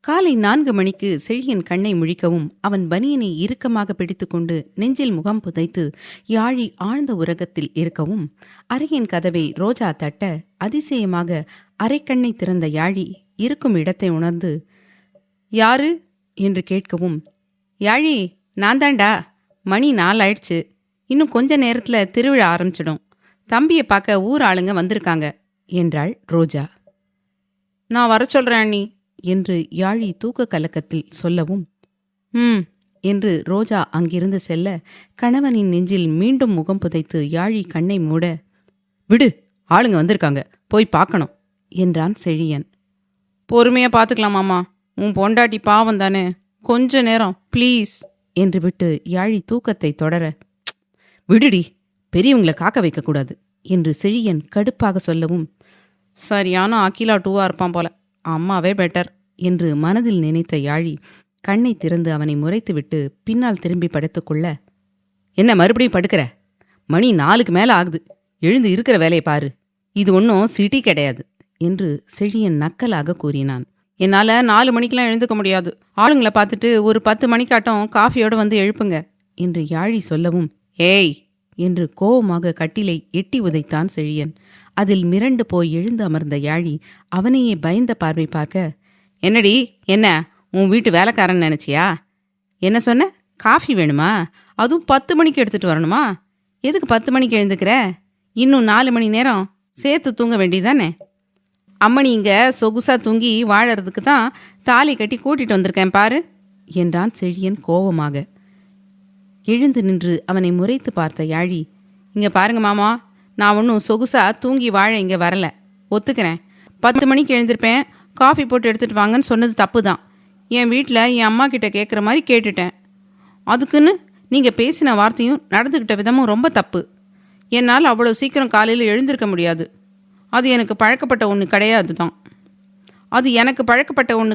காலை 4 மணிக்கு செழியன் கண்ணை முழிக்கவும் அவன் பனியனை இறுக்கமாக பிடித்துக்கொண்டு நெஞ்சில் முகம் புதைத்து யாழி ஆழ்ந்த உறக்கத்தில் இருக்கவும் அறையின் கதவை ரோஜா தட்ட அதிசயமாக அரைக்கண்ணை திறந்த யாழி இருக்கும் இடத்தை உணர்ந்து யாரு என்று கேட்கவும், யாழி நான் தாண்டா, மணி 4 ஆயிடுச்சு, இன்னும் கொஞ்ச நேரத்தில் திருவிழா ஆரம்பிச்சிடும், தம்பியை பார்க்க ஊர் ஆளுங்க வந்திருக்காங்க என்றாள் ரோஜா. நான் வர சொல்கிறேன் அண்ணி என்று யாழி தூக்க கலக்கத்தில் சொல்லவும், என்று ரோஜா அங்கிருந்து செல்ல கணவனின் நெஞ்சில் மீண்டும் முகம் புதைத்து யாழி கண்ணை மூட, விடு, ஆளுங்க வந்திருக்காங்க, போய் பார்க்கணும் என்றான் செழியன். பொறுமையாக பார்த்துக்கலாமாம்மா, உன் பொண்டாட்டி பாவம் தானே, கொஞ்ச நேரம் ப்ளீஸ் என்று விட்டு யாழி தூக்கத்தை தொடர, விடுடி, பெரியவங்களை காக்க வைக்கக்கூடாது என்று செழியன் கடுப்பாக சொல்லவும், சரியான அகிலா 2வா இருப்பான் போல, அம்மாவே பெட்டர் என்று மனதில் நினைத்த யாழி கண்ணை திறந்து அவனை முறைத்துவிட்டு பின்னால் திரும்பி படுத்துக்கொள்ள, என்ன மறுபடியும் படுக்கிற, மணி 4க்கு மேலே ஆகுது, எழுந்து இருக்கிற வேலையை பாரு, இது ஒன்றும் சிட்டி கிடையாது என்று செழியன் நக்கலாக கூறினான். என்னால் 4 மணிக்கெலாம் எழுந்துக்க முடியாது, ஆளுங்களை பார்த்துட்டு ஒரு 10 மணிக்காட்டம் காஃபியோடு வந்து எழுப்புங்க என்று யாழி சொல்லவும், ஏய் என்று கோபமாக கட்டிலை எட்டி உதைத்தான் செழியன். அதில் மிரண்டு போய் எழுந்து அமர்ந்த யாழி அவனையே பயந்த பார்வை பார்க்க, என்னடி, என்ன உன் வீட்டு வேலைக்காரன் நினைச்சியா? என்ன சொன்ன, காஃபி வேணுமா, அதுவும் 10 மணிக்கு எடுத்துகிட்டு வரணுமா? எதுக்கு 10 மணிக்கு எழுந்துக்கிற, இன்னும் 4 மணி நேரம் சேர்த்து தூங்க வேண்டியதானே? அம்மணி இங்கே சொகுசா தூங்கி வாழறதுக்கு தான் தாலி கட்டி கூட்டிட்டு வந்திருக்கேன் பாரு என்றான் செழியன் கோபமாக. எழுந்து நின்று அவனை முறைத்து பார்த்த யாழி, இங்கே பாருங்க மாமா, நான் ஒன்றும் சொகுசா தூங்கி வாழ இங்கே வரல, ஒத்துக்கிறேன், 10 மணிக்கு எழுந்திருப்பேன், காஃபி போட்டு எடுத்துகிட்டு வாங்கன்னு சொன்னது தப்பு தான், என் வீட்டில் என் அம்மா கிட்ட கேட்குற மாதிரி கேட்டுட்டேன், அதுக்குன்னு நீங்கள் பேசின வார்த்தையும் நடந்துக்கிட்ட விதமும் ரொம்ப தப்பு, என்னால் அவ்வளோ சீக்கிரம் காலையில் எழுந்திருக்க முடியாது, அது எனக்கு பழக்கப்பட்ட ஒன்று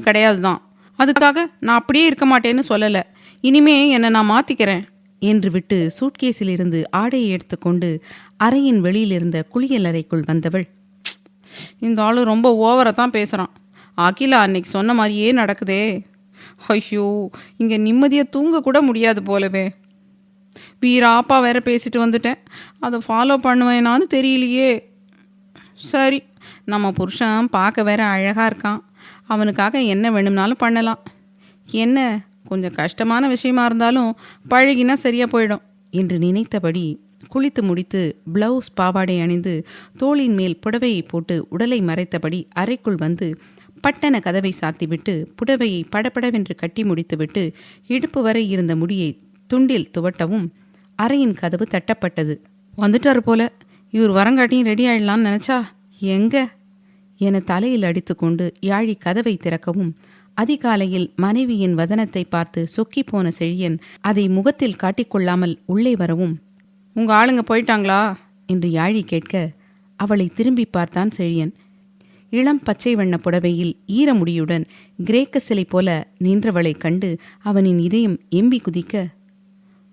கிடையாது தான், அதுக்காக நான் அப்படியே இருக்க மாட்டேன்னு சொல்லலை, இனிமே என்னை நான் மாற்றிக்கிறேன் என்று விட்டு சூட்கேஸில் இருந்து ஆடையை எடுத்துக்கொண்டு அறையின் வெளியிலிருந்த குளியலறைக்குள் வந்தவள், இந்த ஆளு ரொம்ப ஓவராக தான் பேசுகிறான், அகிலா அன்னைக்கு சொன்ன மாதிரியே நடக்குதே, ஐயோ இங்கே நிம்மதியாக தூங்க கூட முடியாது போலவே, வீராப்பா வேற பேசிட்டு வந்துட்டேன், அதை ஃபாலோ பண்ணுவேனான்னு தெரியலையே, சரி நம்ம புருஷன் பார்க்க வேற அழகாக இருக்கான், அவனுக்காக என்ன வேணும்னாலும் பண்ணலாம், என்ன கொஞ்சம் கஷ்டமான விஷயமா இருந்தாலும் பழகினா சரியாக போயிடும் என்று நினைத்தபடி குளித்து முடித்து பிளவுஸ் பாவாடை அணிந்து தோளின் மேல் புடவையை போட்டு உடலை மறைத்தபடி அறைக்குள் வந்து பட்டன கதவை சாத்திவிட்டு புடவையை படபடவென்று கட்டி முடித்துவிட்டு இடுப்பு வரை இருந்த முடியை துண்டில் துவட்டவும் அறையின் கதவு தட்டப்பட்டது. வந்துட்டாரு போல, இவர் வரங்காட்டியும் ரெடி ஆயிடலான்னு நினச்சா எங்க என தலையில் அடித்து கொண்டு யாழி கதவை திறக்கவும் அதிகாலையில் மனைவியின் வதனத்தை பார்த்து சொக்கி போன செழியன் அதை முகத்தில் காட்டிக்கொள்ளாமல் உள்ளே வரவும், உங்க ஆளுங்க போயிட்டாங்களா என்று யாழி கேட்க அவளை திரும்பி பார்த்தான் செழியன். இளம் பச்சை வண்ண புடவையில் ஈரமுடியுடன் கிரேக்க சிலை போல நின்றவளை கண்டு அவனின் இதயம் எம்பி குதிக்க,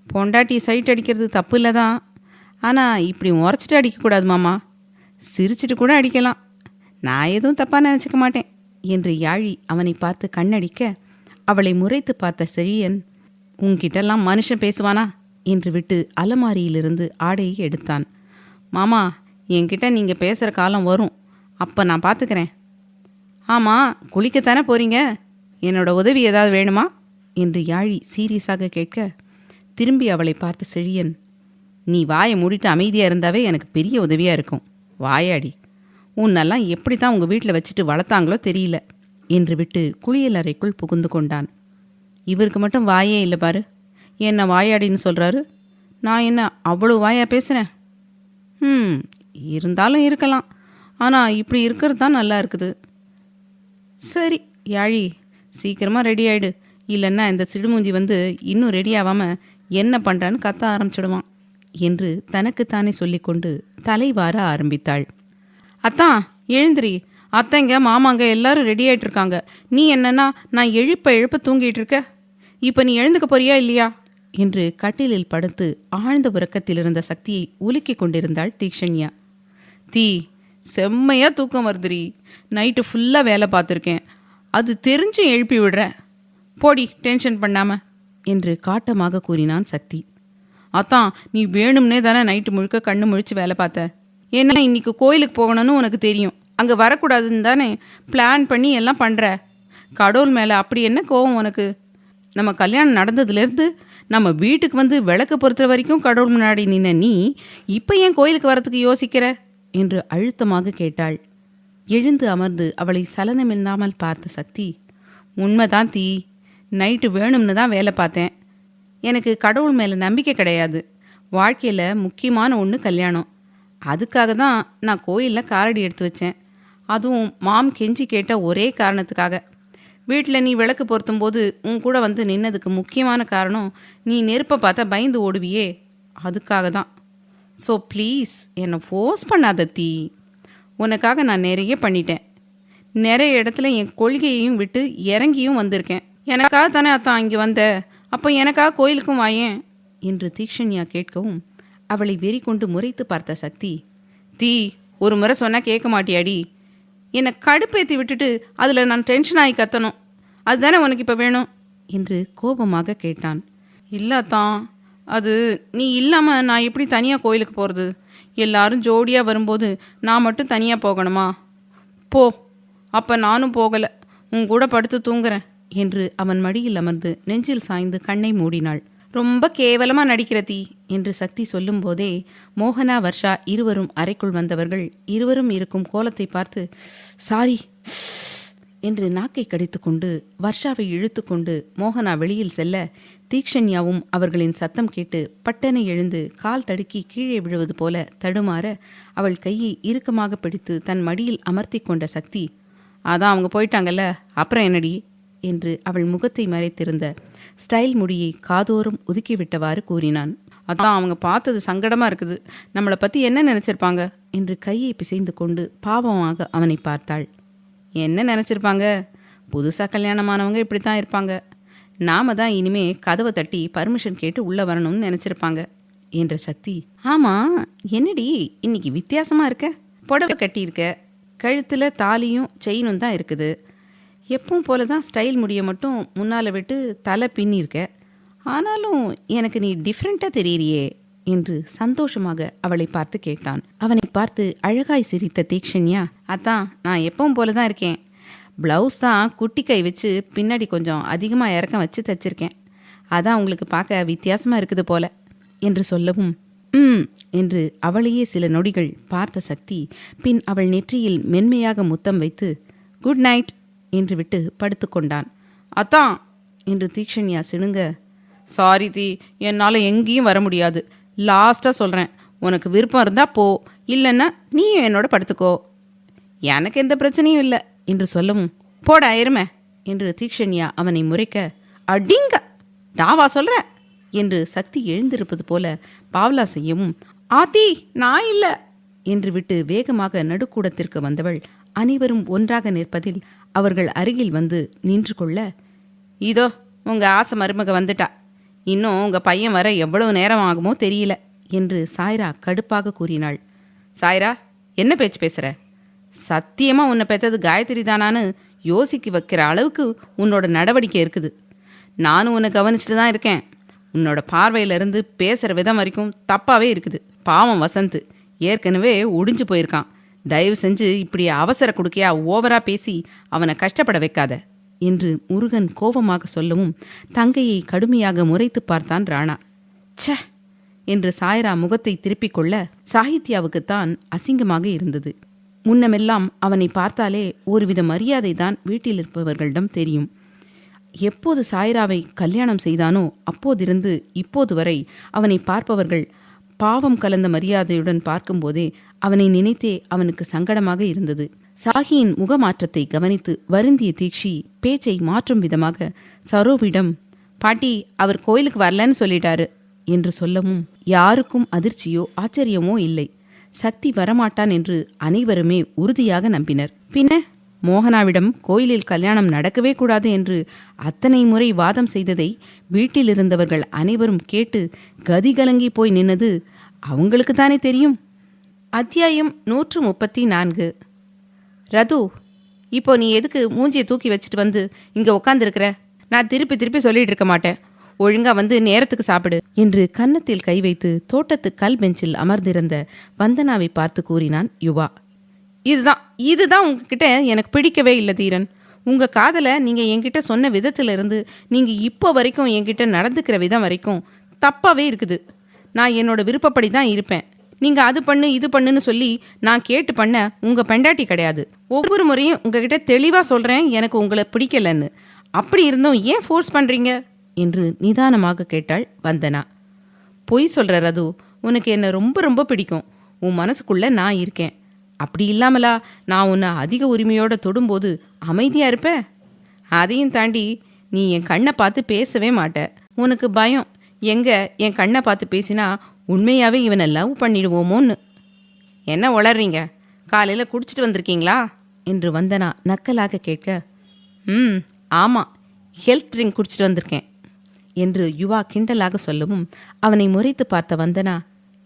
பொண்டாட்டி சைட் அடிக்கிறது தப்பு இல்லைதான், ஆனால் இப்படி உரைச்சிட்டு அடிக்கக்கூடாது மாமா, சிரிச்சிட்டு கூட அடிக்கலாம், நான் எதுவும் தப்பாக நினச்சிக்க மாட்டேன் என்று யாழி அவனை பார்த்து கண்ணடிக்க அவளை முறைத்து பார்த்த செழியன், உன்கிட்டெல்லாம் மனுஷன் பேசுவானா என்று விட்டு அலமாரியிலிருந்து ஆடையை எடுத்தான். மாமா, என்கிட்ட நீங்கள் பேசுகிற காலம் வரும், அப்போ நான் பார்த்துக்கிறேன். ஆமாம், குளிக்கத்தானே போகிறீங்க, என்னோட உதவி ஏதாவது வேணுமா என்று யாழி சீரியஸாக கேட்க திரும்பி அவளை பார்த்த செழியன், நீ வாயை மூடிட்டு அமைதியாக இருந்தாவே எனக்கு பெரிய உதவியாக இருக்கும், வாயாடி, உன்னெல்லாம் எப்படி தான் உங்கள் வீட்டில் வச்சுட்டு வளர்த்தாங்களோ தெரியல என்று விட்டு குளியலறைக்குள் புகுந்து கொண்டான். இவருக்கு மட்டும் வாயே இல்லை பாரு, என்ன வாயாடின்னு சொல்கிறாரு, நான் என்ன அவ்வளோ வாயா பேசுகிறேன்? இருந்தாலும் இருக்கலாம், ஆனால் இப்படி இருக்கிறது தான் நல்லா இருக்குது. சரி யாழி, சீக்கிரமாக ரெடி ஆகிடு, இல்லைன்னா இந்த சிடுமூஞ்சி வந்து இன்னும் ரெடி ஆகாமல் என்ன பண்ணுறான்னு கத்த ஆரம்பிச்சிடுவான் என்று தனக்குத்தானே சொல்லிக்கொண்டு தலைவார ஆரம்பித்தாள். அத்தான் எழுந்திரி, அத்தைங்க மாமாங்க எல்லாரும் ரெடி ஆகிட்டு இருக்காங்க, நீ என்னன்னா நான் எழுப்ப தூங்கிட்டு இருக்க, இப்போ நீ எழுந்துக்க போறியா இல்லையா என்று கட்டிலில் படுத்து ஆழ்ந்த உறக்கத்தில் இருந்த சக்தியை உலுக்கி கொண்டிருந்தாள் தீக்ஷண்யா. செம்மையாக தூக்கம் வருதுரி, நைட்டு ஃபுல்லாக வேலை பார்த்துருக்கேன், அது தெரிஞ்சு எழுப்பி விடுற, போடி டென்ஷன் பண்ணாம என்று காட்டமாக கூறினான் சக்தி. அத்தான், நீ வேணும்னே தானே நைட்டு முழுக்க கண்ணு முழிச்சு வேலை பார்த்த. ஏன்னா இன்னைக்கு கோயிலுக்கு போகணும்னு உனக்கு தெரியும். அங்கே வரக்கூடாதுன்னு தானே பிளான் பண்ணி எல்லாம் பண்ணுற. கடவுள் மேலே அப்படி என்ன கோவம் உனக்கு? நம்ம கல்யாணம் நடந்ததுலேருந்து நம்ம வீட்டுக்கு வந்து விளக்கு பொறுத்த வரைக்கும் கடவுள் முன்னாடி நின்ன நீ இப்போ ஏன் கோயிலுக்கு வரத்துக்கு யோசிக்கிற என்று அழுத்தமாக கேட்டாள். எழுந்து அமர்ந்து அவளை சலனமில்லாமல் பார்த்த சக்தி, உண்மைதான் தீ, நைட்டு வேணும்னு தான் வேலை பார்த்தேன். எனக்கு கடவுள் மேலே நம்பிக்கை கிடையாது. வாழ்க்கையில் முக்கியமான ஒன்று கல்யாணம். அதுக்காக தான் நான் கோயிலில் காலடி எடுத்து வச்சேன். அதுவும் மாம் கெஞ்சி கேட்ட ஒரே காரணத்துக்காக. வீட்டில் நீ விளக்கு பொருத்தும் போது உன் கூட வந்து நின்னதுக்கு முக்கியமான காரணம் நீ நெருப்பை பார்த்தா பயந்து ஓடுவியே, அதுக்காக தான். ஸோ ப்ளீஸ் என்னை ஃபோர்ஸ் பண்ணாத தீ. உனக்காக நான் நிறைய பண்ணிட்டேன். நிறைய இடத்துல என் கொள்கையையும் விட்டு இறங்கியும் வந்திருக்கேன். எனக்காக தானே அத்தான் இங்கே வந்த, அப்போ எனக்காக கோயிலுக்கும் வாயேன் என்று தீக்ஷண்யா கேட்கவும் அவளை வெறி கொண்டு முறைத்து பார்த்த சக்தி, தீ, ஒரு முறை சொன்னால் கேட்க மாட்டியாடி? என்னை கடுப்பேற்றி விட்டுட்டு அதில் நான் டென்ஷன் ஆகி கத்தணும், அதுதானே உனக்கு இப்போ வேணும் என்று கோபமாக கேட்டான். இல்லாதான், அது நீ இல்லாமல் நான் எப்படி தனியாக கோயிலுக்கு போகிறது? எல்லாரும் ஜோடியாக வரும்போது நான் மட்டும் தனியாக போகணுமா? போ, அப்போ நானும் போகலை, உன் கூட படுத்து தூங்குறேன் என்று அவன் மடியில் அமர்ந்து நெஞ்சில் சாய்ந்து கண்ணை மூடினாள். ரொம்ப கேவலமாக நடிக்கிற தீ என்று சக்தி சொல்லும் போதே மோகனா, வர்ஷா இருவரும் அறைக்குள் வந்தவர்கள் இருவரும் இருக்கும் கோலத்தை பார்த்து சாரி என்று நாக்கை கடித்து கொண்டு வர்ஷாவை இழுத்து கொண்டு மோகனா வெளியில் செல்ல, தீக்ஷண்யாவும் அவர்களின் சத்தம் கேட்டு பட்டனை எழுந்து கால் தடுக்கி கீழே விழுவது போல தடுமாற அவள் கையை இறுக்கமாக பிடித்து தன் மடியில் அமர்த்தி கொண்ட சக்தி, அதான் அவங்க போயிட்டாங்கல்ல, அப்புறம் என்னடி என்று அவள் முகத்தை மறைத்திருந்த ஸ்டைல் முடியை காதோறும் ஒதுக்கிவிட்டவாறு கூறினான். அதான் அவங்க பார்த்தது சங்கடமாக இருக்குது, நம்மளை பற்றி என்ன நினச்சிருப்பாங்க என்று கையை பிசைந்து கொண்டு பாவமாக அவனை பார்த்தாள். என்ன நினச்சிருப்பாங்க? புதுசாக கல்யாணமானவங்க இப்படி தான் இருப்பாங்க. நாம தான் இனிமே கதவை தட்டி பர்மிஷன் கேட்டு உள்ளே வரணும்னு நினச்சிருப்பாங்க என்ற சக்தி, ஆமாம் என்னடி இன்னைக்கு வித்தியாசமாக இருக்க? புடவை கட்டியிருக்க, கழுத்தில் தாலியும் செயினும் தான் இருக்குது. எப்பவும் போல தான் ஸ்டைல் முடிய மட்டும் முன்னால் விட்டு தலை பின்னிருக்க. ஆனாலும் எனக்கு நீ டிஃப்ரெண்ட்டாக தெரியறியே என்று சந்தோஷமாக அவளை பார்த்து கேட்டான். அவனை பார்த்து அழகாய் சிரித்த தீக்ஷண்யா, அதான் நான் எப்பவும் போல தான் இருக்கேன். ப்ளவுஸ் தான் குட்டி கை வச்சு பின்னாடி கொஞ்சம் அதிகமாக இறக்கம் வச்சு தைச்சிருக்கேன். அதான் உங்களுக்கு பார்க்க வித்தியாசமாக இருக்குது போல என்று சொல்லவும், என்று அவளையே சில நொடிகள் பார்த்த சக்தி பின் அவள் நெற்றியில் மென்மையாக முத்தம் வைத்து குட் நைட் என்று விட்டு படுத்து கொண்டான். அத்தான் என்று தீக்ஷண்யா சிணுங்க, சாரி தீ, என்னால் எங்கேயும் வர முடியாது. லாஸ்ட்டாக சொல்கிறேன், உனக்கு விருப்பம் இருந்தால் போ, இல்லைன்னா நீயும் என்னோட படுத்துக்கோ, எனக்கு எந்த பிரச்சனையும் இல்லை என்று சொல்லவும், போடா எருமை என்று தீக்ஷண்யா அவனை முறைக்க, அடிங்க டாவா சொல்கிற என்று சக்தி எழுந்திருப்பது போல பாவ்லா செய்யவும், ஆத்தி நான் இல்லை என்று விட்டு வேகமாக நடுக்கூடத்திற்கு வந்தவள் அனைவரும் ஒன்றாக நிற்பதில் அவர்கள் அருகில் வந்து நின்று கொள்ள, இதோ உங்கள் ஆசை மருமக வந்துட்டா, இன்னும் உங்கள் பையன் வர எவ்வளவு நேரம் ஆகுமோ தெரியல என்று சாய்ரா கடுப்பாக கூறினாள். சாய்ரா, என்ன பேச்சு பேசுகிற? சத்தியமாக உன்னை பெற்றது காயத்ரி தானான்னு யோசிக்க வைக்கிற அளவுக்கு உன்னோட நடவடிக்கை இருக்குது. நானும் உன்னை கவனிச்சுட்டு தான் இருக்கேன். உன்னோட பார்வையிலிருந்து பேசுகிற விதம் வரைக்கும் தப்பாகவே இருக்குது. பாவம் வசந்த் ஏற்கனவே ஒடிஞ்சு போயிருக்கான். தயவு செஞ்சு இப்படி அவசர குடுக்கையா ஓவராக பேசி அவனை கஷ்டப்பட வைக்காத என்று முருகன் கோபமாக சொல்லவும் தங்கையை கடுமையாக முறைத்து பார்த்தான் ராணா. ச்ச என்று சாய்ரா முகத்தை திருப்பிக் கொள்ள சாகித்யாவுக்குத்தான் அசிங்கமாக இருந்தது. முன்னமெல்லாம் அவனை பார்த்தாலே ஒருவித மரியாதை தான் வீட்டில் இருப்பவர்களிடம் தெரியும். எப்போது சாய்ராவை கல்யாணம் செய்தானோ அப்போதிருந்து இப்போது வரை அவனை பார்ப்பவர்கள் பாவம் கலந்த மரியாதையுடன் பார்க்கும்போதே அவனை நினைத்தே அவனுக்கு சங்கடமாக இருந்தது. சாகியின் முகமாற்றத்தை கவனித்து வருந்திய தீக்ஷி பேச்சை மாற்றும் விதமாக சரோவிடம், பாட்டி அவர் கோயிலுக்கு வரலன்னு சொல்லிட்டாரு என்று சொல்லவும் யாருக்கும் அதிர்ச்சியோ ஆச்சரியமோ இல்லை. சக்தி வரமாட்டான் என்று அனைவருமே உறுதியாக நம்பினர். பின்ன மோகனாவிடம் கோயிலில் கல்யாணம் நடக்கவே கூடாது என்று அத்தனை முறை வாதம் செய்ததை வீட்டில் இருந்தவர்கள் அனைவரும் கேட்டு கதிகலங்கி போய் நின்னது அவங்களுக்கு தானே தெரியும். அத்தியாயம் 134. ரது, இப்போ நீ எதுக்கு மூஞ்சியை தூக்கி வச்சுட்டு வந்து இங்கே உட்காந்துருக்கிற? நான் திருப்பி திருப்பி சொல்லிட்டு இருக்க மாட்டேன். ஒழுங்கா வந்து நேரத்துக்கு சாப்பிடு என்று கன்னத்தில் கை வைத்து தோட்டத்து கல் பெஞ்சில் அமர்ந்திருந்த வந்தனாவை பார்த்து கூறினான் யுவா. இதுதான் உங்ககிட்ட எனக்கு பிடிக்கவே இல்லை தீரன். உங்கள் காதலை நீங்கள் என்கிட்ட சொன்ன விதத்திலிருந்து நீங்கள் இப்போ வரைக்கும் என்கிட்ட நடந்துக்கிற விதம் வரைக்கும் தப்பாகவே இருக்குது. நான் என்னோட விருப்பப்படி தான் இருப்பேன். நீங்கள் அது பண்ணு இது பண்ணுன்னு சொல்லி நான் கேட்டு பண்ண உங்கள் பெண்டாட்டி கிடையாது. ஒவ்வொரு முறையும் உங்ககிட்ட தெளிவாக சொல்கிறேன் எனக்கு உங்களை பிடிக்கலன்னு. அப்படி இருந்தும் ஏன் ஃபோர்ஸ் பண்ணுறீங்க என்று நிதானமாக கேட்டாள் வந்தனா. பொய் சொல்கிற ரது, உனக்கு என்னை ரொம்ப ரொம்ப பிடிக்கும். உன் மனசுக்குள்ளே நான் இருக்கேன். அப்படி இல்லாமலா நான் உன்னை அதிக உரிமையோடு தொடும்போது அமைதியாக இருப்பேன்? அதையும் தாண்டி நீ என் கண்ணை பார்த்து பேசவே மாட்ட. உனக்கு பயம் எங்கே என் கண்ணை பார்த்து பேசினா உண்மையாகவே இவனை லவ் பண்ணிடுவோமோன்னு. என்ன உளறீங்க? காலையில் குடிச்சிட்டு வந்திருக்கீங்களா என்று வந்தனா நக்கலாக கேட்க, ஆமாம், ஹெல்த் ட்ரிங்க் குடிச்சிட்டு வந்திருக்கேன் என்று யுவா கிண்டலாக சொல்லவும் அவனை முறைத்து பார்த்த வந்தனா,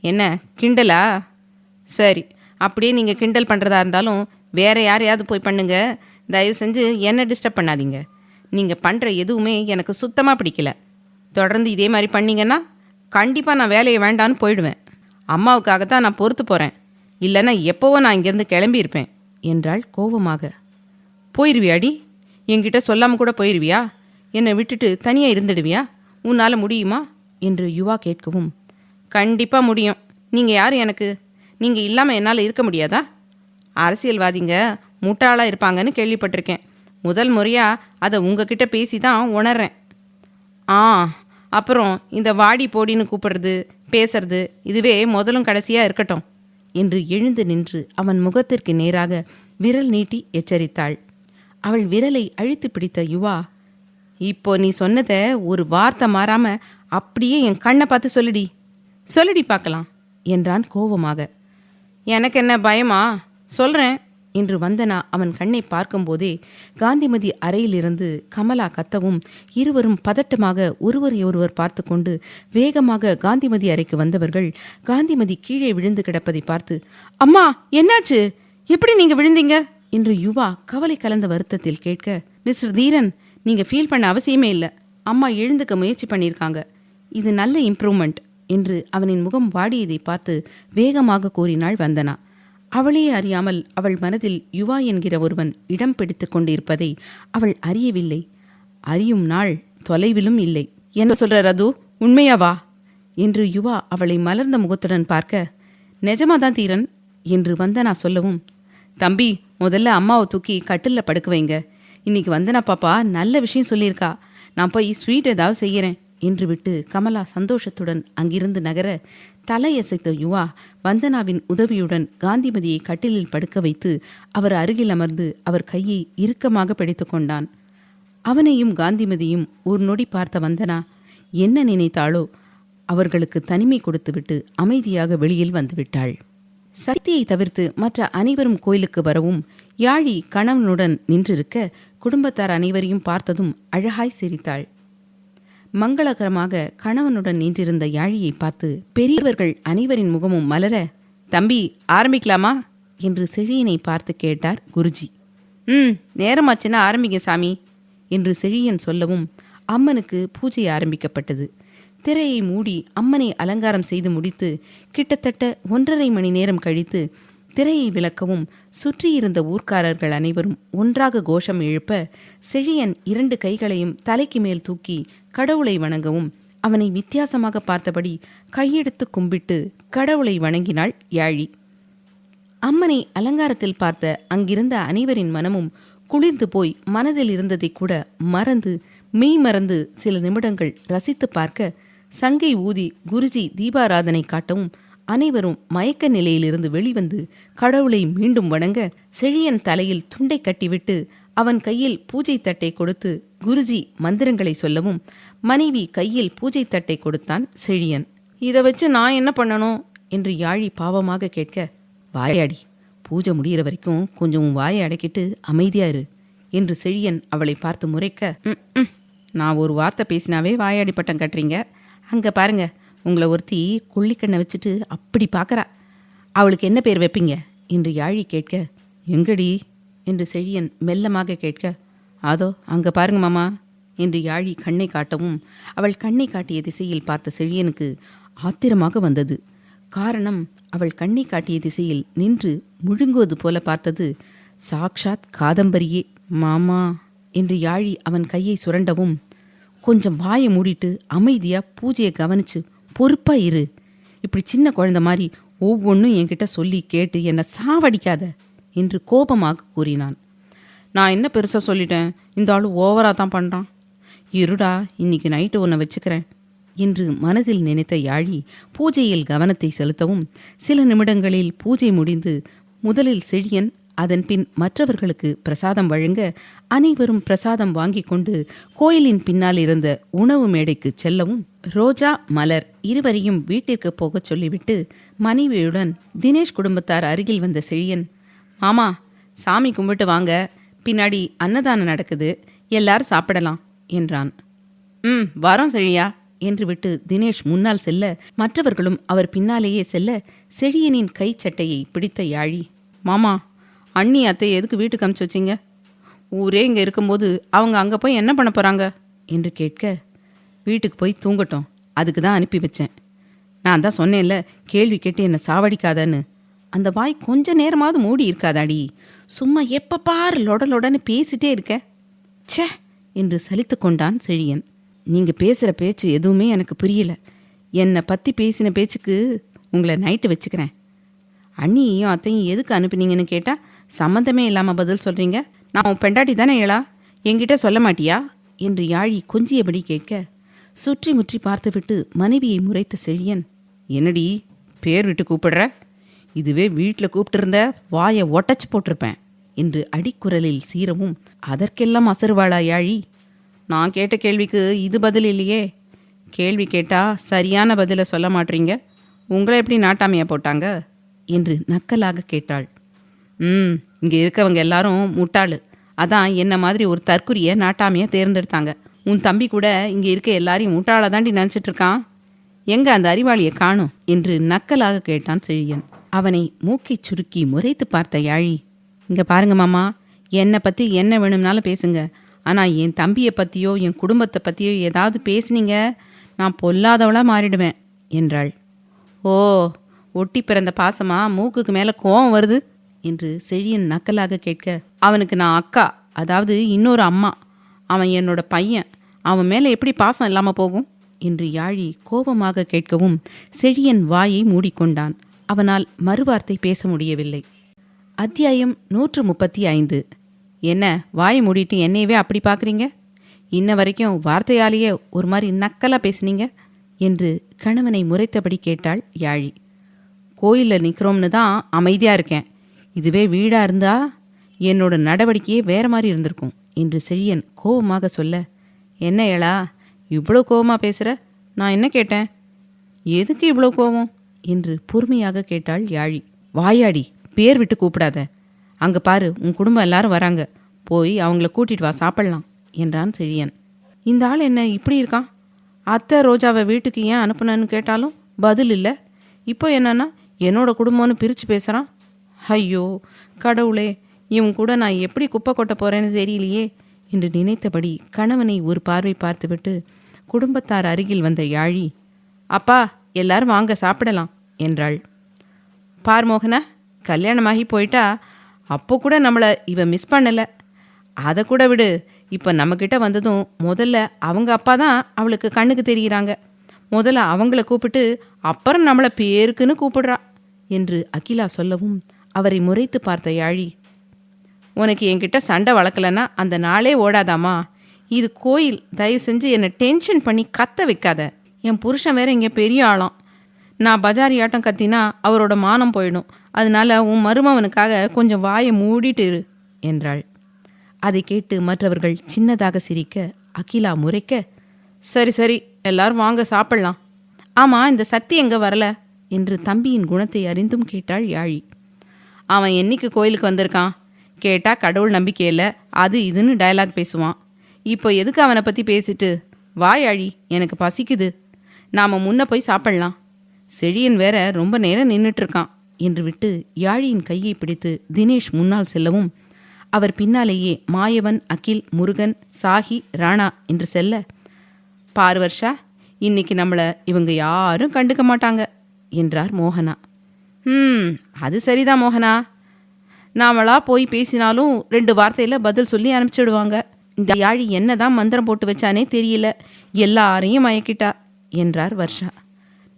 என்ன கிண்டலா? சரி, அப்படியே நீங்கள் கிண்டல் பண்ணுறதா இருந்தாலும் வேற யாரையாவது போய் பண்ணுங்க. தயவு செஞ்சு என்னை டிஸ்டர்ப் பண்ணாதீங்க. நீங்கள் பண்ணுற எதுவுமே எனக்கு சுத்தமாக பிடிக்கல. தொடர்ந்து இதே மாதிரி பண்ணிங்கன்னா கண்டிப்பாக நான் வேலையை வேண்டான்னு போயிடுவேன். அம்மாவுக்காகத்தான் நான் பொறுத்து போகிறேன். இல்லைன்னா எப்போவோ நான் இங்கேருந்து கிளம்பியிருப்பேன் என்றாள் கோவமாக. போயிடுவியாடி? என்கிட்ட சொல்லாமல் கூட போயிடுவியா? என்னை விட்டுட்டு தனியாக இருந்துடுவியா? உன்னால் முடியுமா என்று யுவா கேட்கவும், கண்டிப்பாக முடியும். நீங்கள் யார் எனக்கு? நீங்கள் இல்லாமல் என்னால் இருக்க முடியாதா? அரசியல்வாதிங்க முட்டாளாக இருப்பாங்கன்னு கேள்விப்பட்டிருக்கேன். முதல் முறையாக அதை உங்ககிட்ட பேசி தான் உணர்றேன். அப்புறம் இந்த வாடி போடின்னு கூப்பிடுறது பேசுறது இதுவே முதலும் கடைசியாக இருக்கட்டும் என்று எழுந்து நின்று அவன் முகத்திற்கு நேராக விரல் நீட்டி எச்சரித்தாள். அவள் விரலை அழுத்தி பிடித்த யுவா, இப்போ நீ சொன்னதை ஒரு வார்த்தை மாறாம அப்படியே என் கண்ணை பார்த்து சொல்லுடி பார்க்கலாம் என்றான் கோபமாக. எனக்கு என்ன பயமா? சொல்கிறேன் என்று வந்தனா அவன் கண்ணை பார்க்கும்போதே காந்திமதி அறையிலிருந்து கமலா கத்தவும் இருவரும் பதட்டமாக ஒருவரை ஒருவர் பார்த்து கொண்டு வேகமாக காந்திமதி அறைக்கு வந்தவர்கள் காந்திமதி கீழே விழுந்து கிடப்பதை பார்த்து, அம்மா என்னாச்சு? எப்படி நீங்கள் விழுந்தீங்க என்று யுவா கவலை கலந்த வருத்தத்தில் கேட்க, மிஸ்டர் தீரன், நீங்கள் ஃபீல் பண்ண அவசியமே இல்லை. அம்மா எழுந்துக்க முயற்சி பண்ணியிருக்காங்க. இது நல்ல இம்ப்ரூவ்மெண்ட் என்று அவனின் முகம் வாடியதை பார்த்து வேகமாக கூறினாள் வந்தனா. அவளே அறியாமல் அவள் மனதில் யுவா என்கிற ஒருவன் இடம் பிடித்து கொண்டிருப்பதை அவள் அறியவில்லை. அறியும் நாள் தொலைவிலும் இல்லை. என்ன சொல்ற ரது, உண்மையாவா என்று யுவா அவளை மலர்ந்த முகத்துடன் பார்க்க, நிஜமாதான் தீரன் என்று வந்தனா சொல்லவும், தம்பி முதல்ல அம்மாவை தூக்கி கட்டிலில் படுக்க வைங்க. இன்னைக்கு வந்தனா பாப்பா நல்ல விஷயம் சொல்லியிருக்கா. நான் போய் ஸ்வீட் ஏதாவது செய்கிறேன் என்று விட்டு கமலா சந்தோஷத்துடன் அங்கிருந்து நகர தலையசைத்த யுவா வந்தனாவின் உதவியுடன் காந்திமதியை கட்டிலில் படுக்க வைத்து அவர் அருகில் அமர்ந்து அவர் கையை இறுக்கமாக பிடித்து கொண்டான். அவனையும் காந்திமதியும் ஒரு நொடி பார்த்த வந்தனா என்ன நினைத்தாளோ அவர்களுக்கு தனிமை கொடுத்துவிட்டு அமைதியாக வெளியில் வந்துவிட்டாள். சக்தியை தவிர்த்து மற்ற அனைவரும் கோயிலுக்கு வரவும் யாழி கணவனுடன் நின்றிருக்க குடும்பத்தார் அனைவரையும் பார்த்ததும் அழகாய் சிரித்தாள். மங்களகரமாக கணவனுடன் நின்றிருந்த யாழியை பார்த்து பெரியவர்கள் அனைவரின் முகமும் மலர, தம்பி ஆரம்பிக்கலாமா என்று செழியனை பார்த்து கேட்டார் குருஜி. நேரமாச்சுன்னா ஆரம்பிங்க சாமி என்று செழியன் சொல்லவும் அம்மனுக்கு பூஜை ஆரம்பிக்கப்பட்டது. திரையை மூடி அம்மனை அலங்காரம் செய்து முடித்து கிட்டத்தட்ட 1.5 மணி நேரம் கழித்து திரையை விளக்கவும் சுற்றியிருந்த ஊர்க்காரர்கள் அனைவரும் ஒன்றாக கோஷம் எழுப்ப செழியன் 2 கைகளையும் தலைக்கு மேல் தூக்கி கடவுளை வணங்கவும் அவனை வித்தியாசமாக பார்த்தபடி கையெடுத்து கும்பிட்டு கடவுளை வணங்கினாள் யாழி. அம்மனை அலங்காரத்தில் பார்த்த அங்கிருந்த அனைவரின் மனமும் குளிர்ந்து போய் மனதில் இருந்ததை கூட மறந்து மெய் மறந்து சில நிமிடங்கள் ரசித்து பார்க்க சங்கை ஊதி குருஜி தீபாராதனை காட்டவும் அனைவரும் மயக்க நிலையிலிருந்து வெளிவந்து கடவுளை மீண்டும் வணங்க செழியன் தலையில் துண்டை கட்டிவிட்டு அவன் கையில் பூஜை தட்டை கொடுத்து குருஜி மந்திரங்களை சொல்லவும் மனைவி கையில் பூஜை தட்டை கொடுத்தான் செழியன். இதை வச்சு நான் என்ன பண்ணணும் என்று யாழி பாவமாக கேட்க, வாயாடி, பூஜை முடிகிற வரைக்கும் கொஞ்சம் வாயை அடக்கிட்டு அமைதியா இரு என்று செழியன் அவளை பார்த்து முறைக்க, நான் ஒரு வார்த்தை பேசினாவே வாயாடி பட்டம் கட்டுறீங்க. அங்கே பாருங்க, உங்களை ஒருத்தி கொள்ளிக்கண்ணை வச்சுட்டு அப்படி பார்க்குறா. அவளுக்கு என்ன பேர் வைப்பீங்க என்று யாழி கேட்க, எங்கடி என்று செழியன் மெல்லமாக கேட்க, அதோ அங்கே பாருங்க மாமா என்று யாழி கண்ணை காட்டவும் அவள் கண்ணை காட்டிய திசையில் பார்த்த செழியனுக்கு ஆத்திரமாக வந்தது. காரணம், அவள் கண்ணை காட்டிய திசையில் நின்று முழுங்குவது போல பார்த்தது சாக்ஷாத் காதம்பரியே. மாமா என்று யாழி அவன் கையை சுரண்டவும், கொஞ்சம் வாயை மூடிட்டு அமைதியா பூஜையை கவனிச்சு பொறுப்பா இரு. இப்படி சின்ன குழந்தை மாதிரி ஒவ்வொன்றும் என்கிட்ட சொல்லி கேட்டு என்னை சாவடிக்காத என்று கோபமாக கூறினான். நான் என்ன பெருசாக சொல்லிட்டேன், இந்த ஆளு ஓவராக தான் பண்ணுறான். இருடா, இன்னைக்கு நைட்டு உன்னை வச்சுக்கிறேன் என்று மனதில் நினைத்த யாழி பூஜையில் கவனத்தை செலுத்தவும் சில நிமிடங்களில் பூஜை முடிந்து முதலில் செழியன், அதன் பின் மற்றவர்களுக்கு பிரசாதம் வழங்க அனைவரும் பிரசாதம் வாங்கி கொண்டு கோயிலின் பின்னால் இருந்த உணவு மேடைக்கு செல்லவும் ரோஜா, மலர் இருவரையும் வீட்டிற்கு போகச் சொல்லிவிட்டு மனைவியுடன் தினேஷ் குடும்பத்தார் அருகில் வந்த செழியன், மாமா சாமி கும்பிட்டு வாங்க, பின்னாடி அன்னதானம் நடக்குது, எல்லாரும் சாப்பிடலாம் என்றான். வரோம் செழியா என்று விட்டு தினேஷ் முன்னால் செல்ல மற்றவர்களும் அவர் பின்னாலேயே செல்ல செழியனின் கை சட்டையை பிடித்த யாழி, மாமா அண்ணி அத்தை எதுக்கு வீட்டுக்கு அனுப்பிச்சு வச்சிங்க? ஊரே இங்கே இருக்கும்போது அவங்க அங்கே போய் என்ன பண்ண போகிறாங்க என்று கேட்க, வீட்டுக்கு போய் தூங்கட்டும், அதுக்கு தான் அனுப்பி வச்சேன். நான் தான் சொன்னேன்ல, கேள்வி கேட்டு என்னை சாவடிக்காதன்னு. அந்த வாய் கொஞ்ச நேரமாவது மூடி இருக்காதாடி, சும்மா எப்போ பாரு லொடலொடன்னு பேசிட்டே இருக்க. ச்சே என்று சலித்து கொண்டான் செழியன். நீங்கள் பேசுகிற பேச்சு எதுவுமே எனக்கு புரியல. என்னை பற்றி பேசின பேச்சுக்கு உங்களை நைட்டு வச்சுக்கிறேன். அண்ணியையும் அத்தையும் எதுக்கு அனுப்பினீங்கன்னு கேட்டால் சம்மந்தமே இல்லாமல் பதில் சொல்கிறீங்க. நான் உன் பெண்டாட்டி தானே ஏளா, என்கிட்ட சொல்ல மாட்டியா என்று யாழி கொஞ்சியபடி கேட்க சுற்றி முற்றி பார்த்துவிட்டு மனைவியை முறைத்த செழியன், என்னடி பேர் விட்டு கூப்பிடுற? இதுவே வீட்டில் கூப்பிட்டுருந்த வாயை ஒட்டச்சு போட்டிருப்பேன் என்று அடிக்குரலில் சீரவும், அதற்கெல்லாம் அசருவாளா யாழி? நான் கேட்ட கேள்விக்கு இது பதில் இல்லையே. கேள்வி கேட்டால் சரியான பதிலை சொல்ல மாட்டீங்க, உங்களை எப்படி நாட்டாமையாக போட்டாங்க என்று நக்கலாக கேட்டாள். இங்கே இருக்கவங்க எல்லாரும் முட்டாளு, அதான் என்ன மாதிரி ஒரு தற்குறியை நாட்டாமையாக தேர்ந்தெடுத்தாங்க. உன் தம்பி கூட இங்கே இருக்க எல்லாரையும் முட்டாளை தாண்டி நினச்சிட்டு இருக்கான். எங்க அந்த அறிவாளியை காணும் என்று நக்கலாக கேட்டான் செழியன். அவனை மூக்கைச் சுருக்கி முறைத்து பார்த்த யாழி, இங்கே பாருங்க மாமா, என்னை பற்றி என்ன வேணும்னாலும் பேசுங்க, ஆனால் என் தம்பியை பற்றியோ என் குடும்பத்தை பற்றியோ ஏதாவது பேசுனீங்க நான் பொல்லாதவளாக மாறிடுவேன் என்றாள். ஓ, ஒட்டி பிறந்த பாசமா மூக்குக்கு மேலே கோவம் வருது என்று செழியன் நக்கலாக கேட்க, அவனுக்கு நான் அக்கா, அதாவது இன்னொரு அம்மா. அவன் என்னோட பையன், அவன் மேலே எப்படி பாசம் இல்லாமல் போகும் என்று யாழி கோபமாக கேட்கவும் செழியன் வாயை மூடிக்கொண்டான். அவனால் மறுவார்த்தை பேச முடியவில்லை. அத்தியாயம் 135. என்ன வாயை மூடிட்டு என்னையவே அப்படி பார்க்குறீங்க? இன்ன வரைக்கும் வார்த்தையாலேயே ஒரு மாதிரி நக்கலாக பேசுனீங்க என்று கணவனை முறைத்தபடி கேட்டாள் யாழி. கோயிலில் நிற்கிறோம்னு தான் அமைதியாக இருக்கேன், இதுவே வீடாக இருந்தா என்னோட நடவடிக்கையே வேற மாதிரி இருந்திருக்கும் என்று செழியன் கோபமாக சொல்ல, என்ன ஏளா இவ்வளோ கோபமாக பேசுகிற? நான் என்ன கேட்டேன்? எதுக்கு இவ்வளோ கோபம் என்று பொறுமையாக கேட்டாள் யாழி. வாயாடி, பேர் விட்டு கூப்பிடாத. அங்கே பாரு, உன் குடும்பம் எல்லாரும் வராங்க, போய் அவங்கள கூட்டிட்டு வா, சாப்பிடலாம் என்றான் செழியன். இந்த ஆள் என்ன இப்படி இருக்கான்? அத்தை ரோஜாவை வீட்டுக்கு ஏன் அனுப்புனன்னு கேட்டாலும் பதில் இல்லை. இப்போ என்னன்னா என்னோட குடும்பம்னு பிரித்து பேசுகிறான். ஐயோ கடவுளே, இவன் கூட நான் எப்படி குப்பை கொட்ட போகிறேன்னு தெரியலையே என்று நினைத்தபடி கணவனை ஒரு பார்வை பார்த்துவிட்டு குடும்பத்தார் அருகில் வந்த யாழி, அப்பா எல்லாரும் வாங்க சாப்பிடலாம் என்றாள். பார் மோகனா, கல்யாணமாகி போயிட்டா அப்போ கூட நம்மளை இவன் மிஸ் பண்ணலை. அதை கூட விடு, இப்போ நம்மக்கிட்ட வந்ததும் முதல்ல அவங்க அப்பா தான் அவளுக்கு கண்ணுக்கு தெரிகிறாங்க. முதல்ல அவங்கள கூப்பிட்டு அப்புறம் நம்மளை பேருக்குன்னு கூப்பிடுறா என்று அகிலா சொல்லவும் அவரை முறைத்து பார்த்த யாழி, உனக்கு என்கிட்ட சண்டை வளர்க்கலன்னா அந்த நாளே ஓடாதாமா? இது கோயில், தயவு செஞ்சு என்னை டென்ஷன் பண்ணி கத்த வைக்காத. என் புருஷன் வேற இங்கே பெரிய ஆளாம், நான் பஜாரி ஆட்டம் கத்தினா அவரோட மானம் போயிடும், அதனால உன் மருமவனுக்காக கொஞ்சம் வாயை மூடிட்டு இரு என்றாள். அதை கேட்டு மற்றவர்கள் சின்னதாக சிரிக்க அகிலா முறைக்க, சரி சரி எல்லாரும் வாங்க சாப்பிடலாம். ஆமாம், இந்த சக்தி எங்கே வரல என்று தம்பியின் குணத்தை அறிந்தும் கேட்டாள் யாழி. அவன் என்னைக்கு கோயிலுக்கு வந்திருக்கான்? கேட்டால் கடவுள் நம்பிக்கை இல்லை, அது இதுன்னு டயலாக் பேசுவான். இப்போ எதுக்கு அவனை பற்றி பேசிட்டு? வா யாழி, எனக்கு பசிக்குது, நாம் முன்ன போய் சாப்பிடலாம். செழியன் வேற ரொம்ப நேரம் நின்றுட்டுருக்கான் என்று விட்டு யாழியின் கையை பிடித்து தினேஷ் முன்னால் செல்லவும் அவர் பின்னாலேயே மாயவன், அகில், முருகன், சாஹி, ராணா என்று செல்ல, பார் வர்ஷா, இன்னைக்கு நம்மளை இவங்க யாரும் கண்டுக்க மாட்டாங்க என்றார் மோகனா. அது சரிதான் மோகனா. நாமளா போய் பேசினாலும் 2 வார்த்தையில் பதில் சொல்லி அனுப்பிச்சிடுவாங்க. இந்த யாழி என்னதான் மந்திரம் போட்டு வச்சானே தெரியல, எல்லாரையும் மயக்கிட்டா என்றார் வர்ஷா.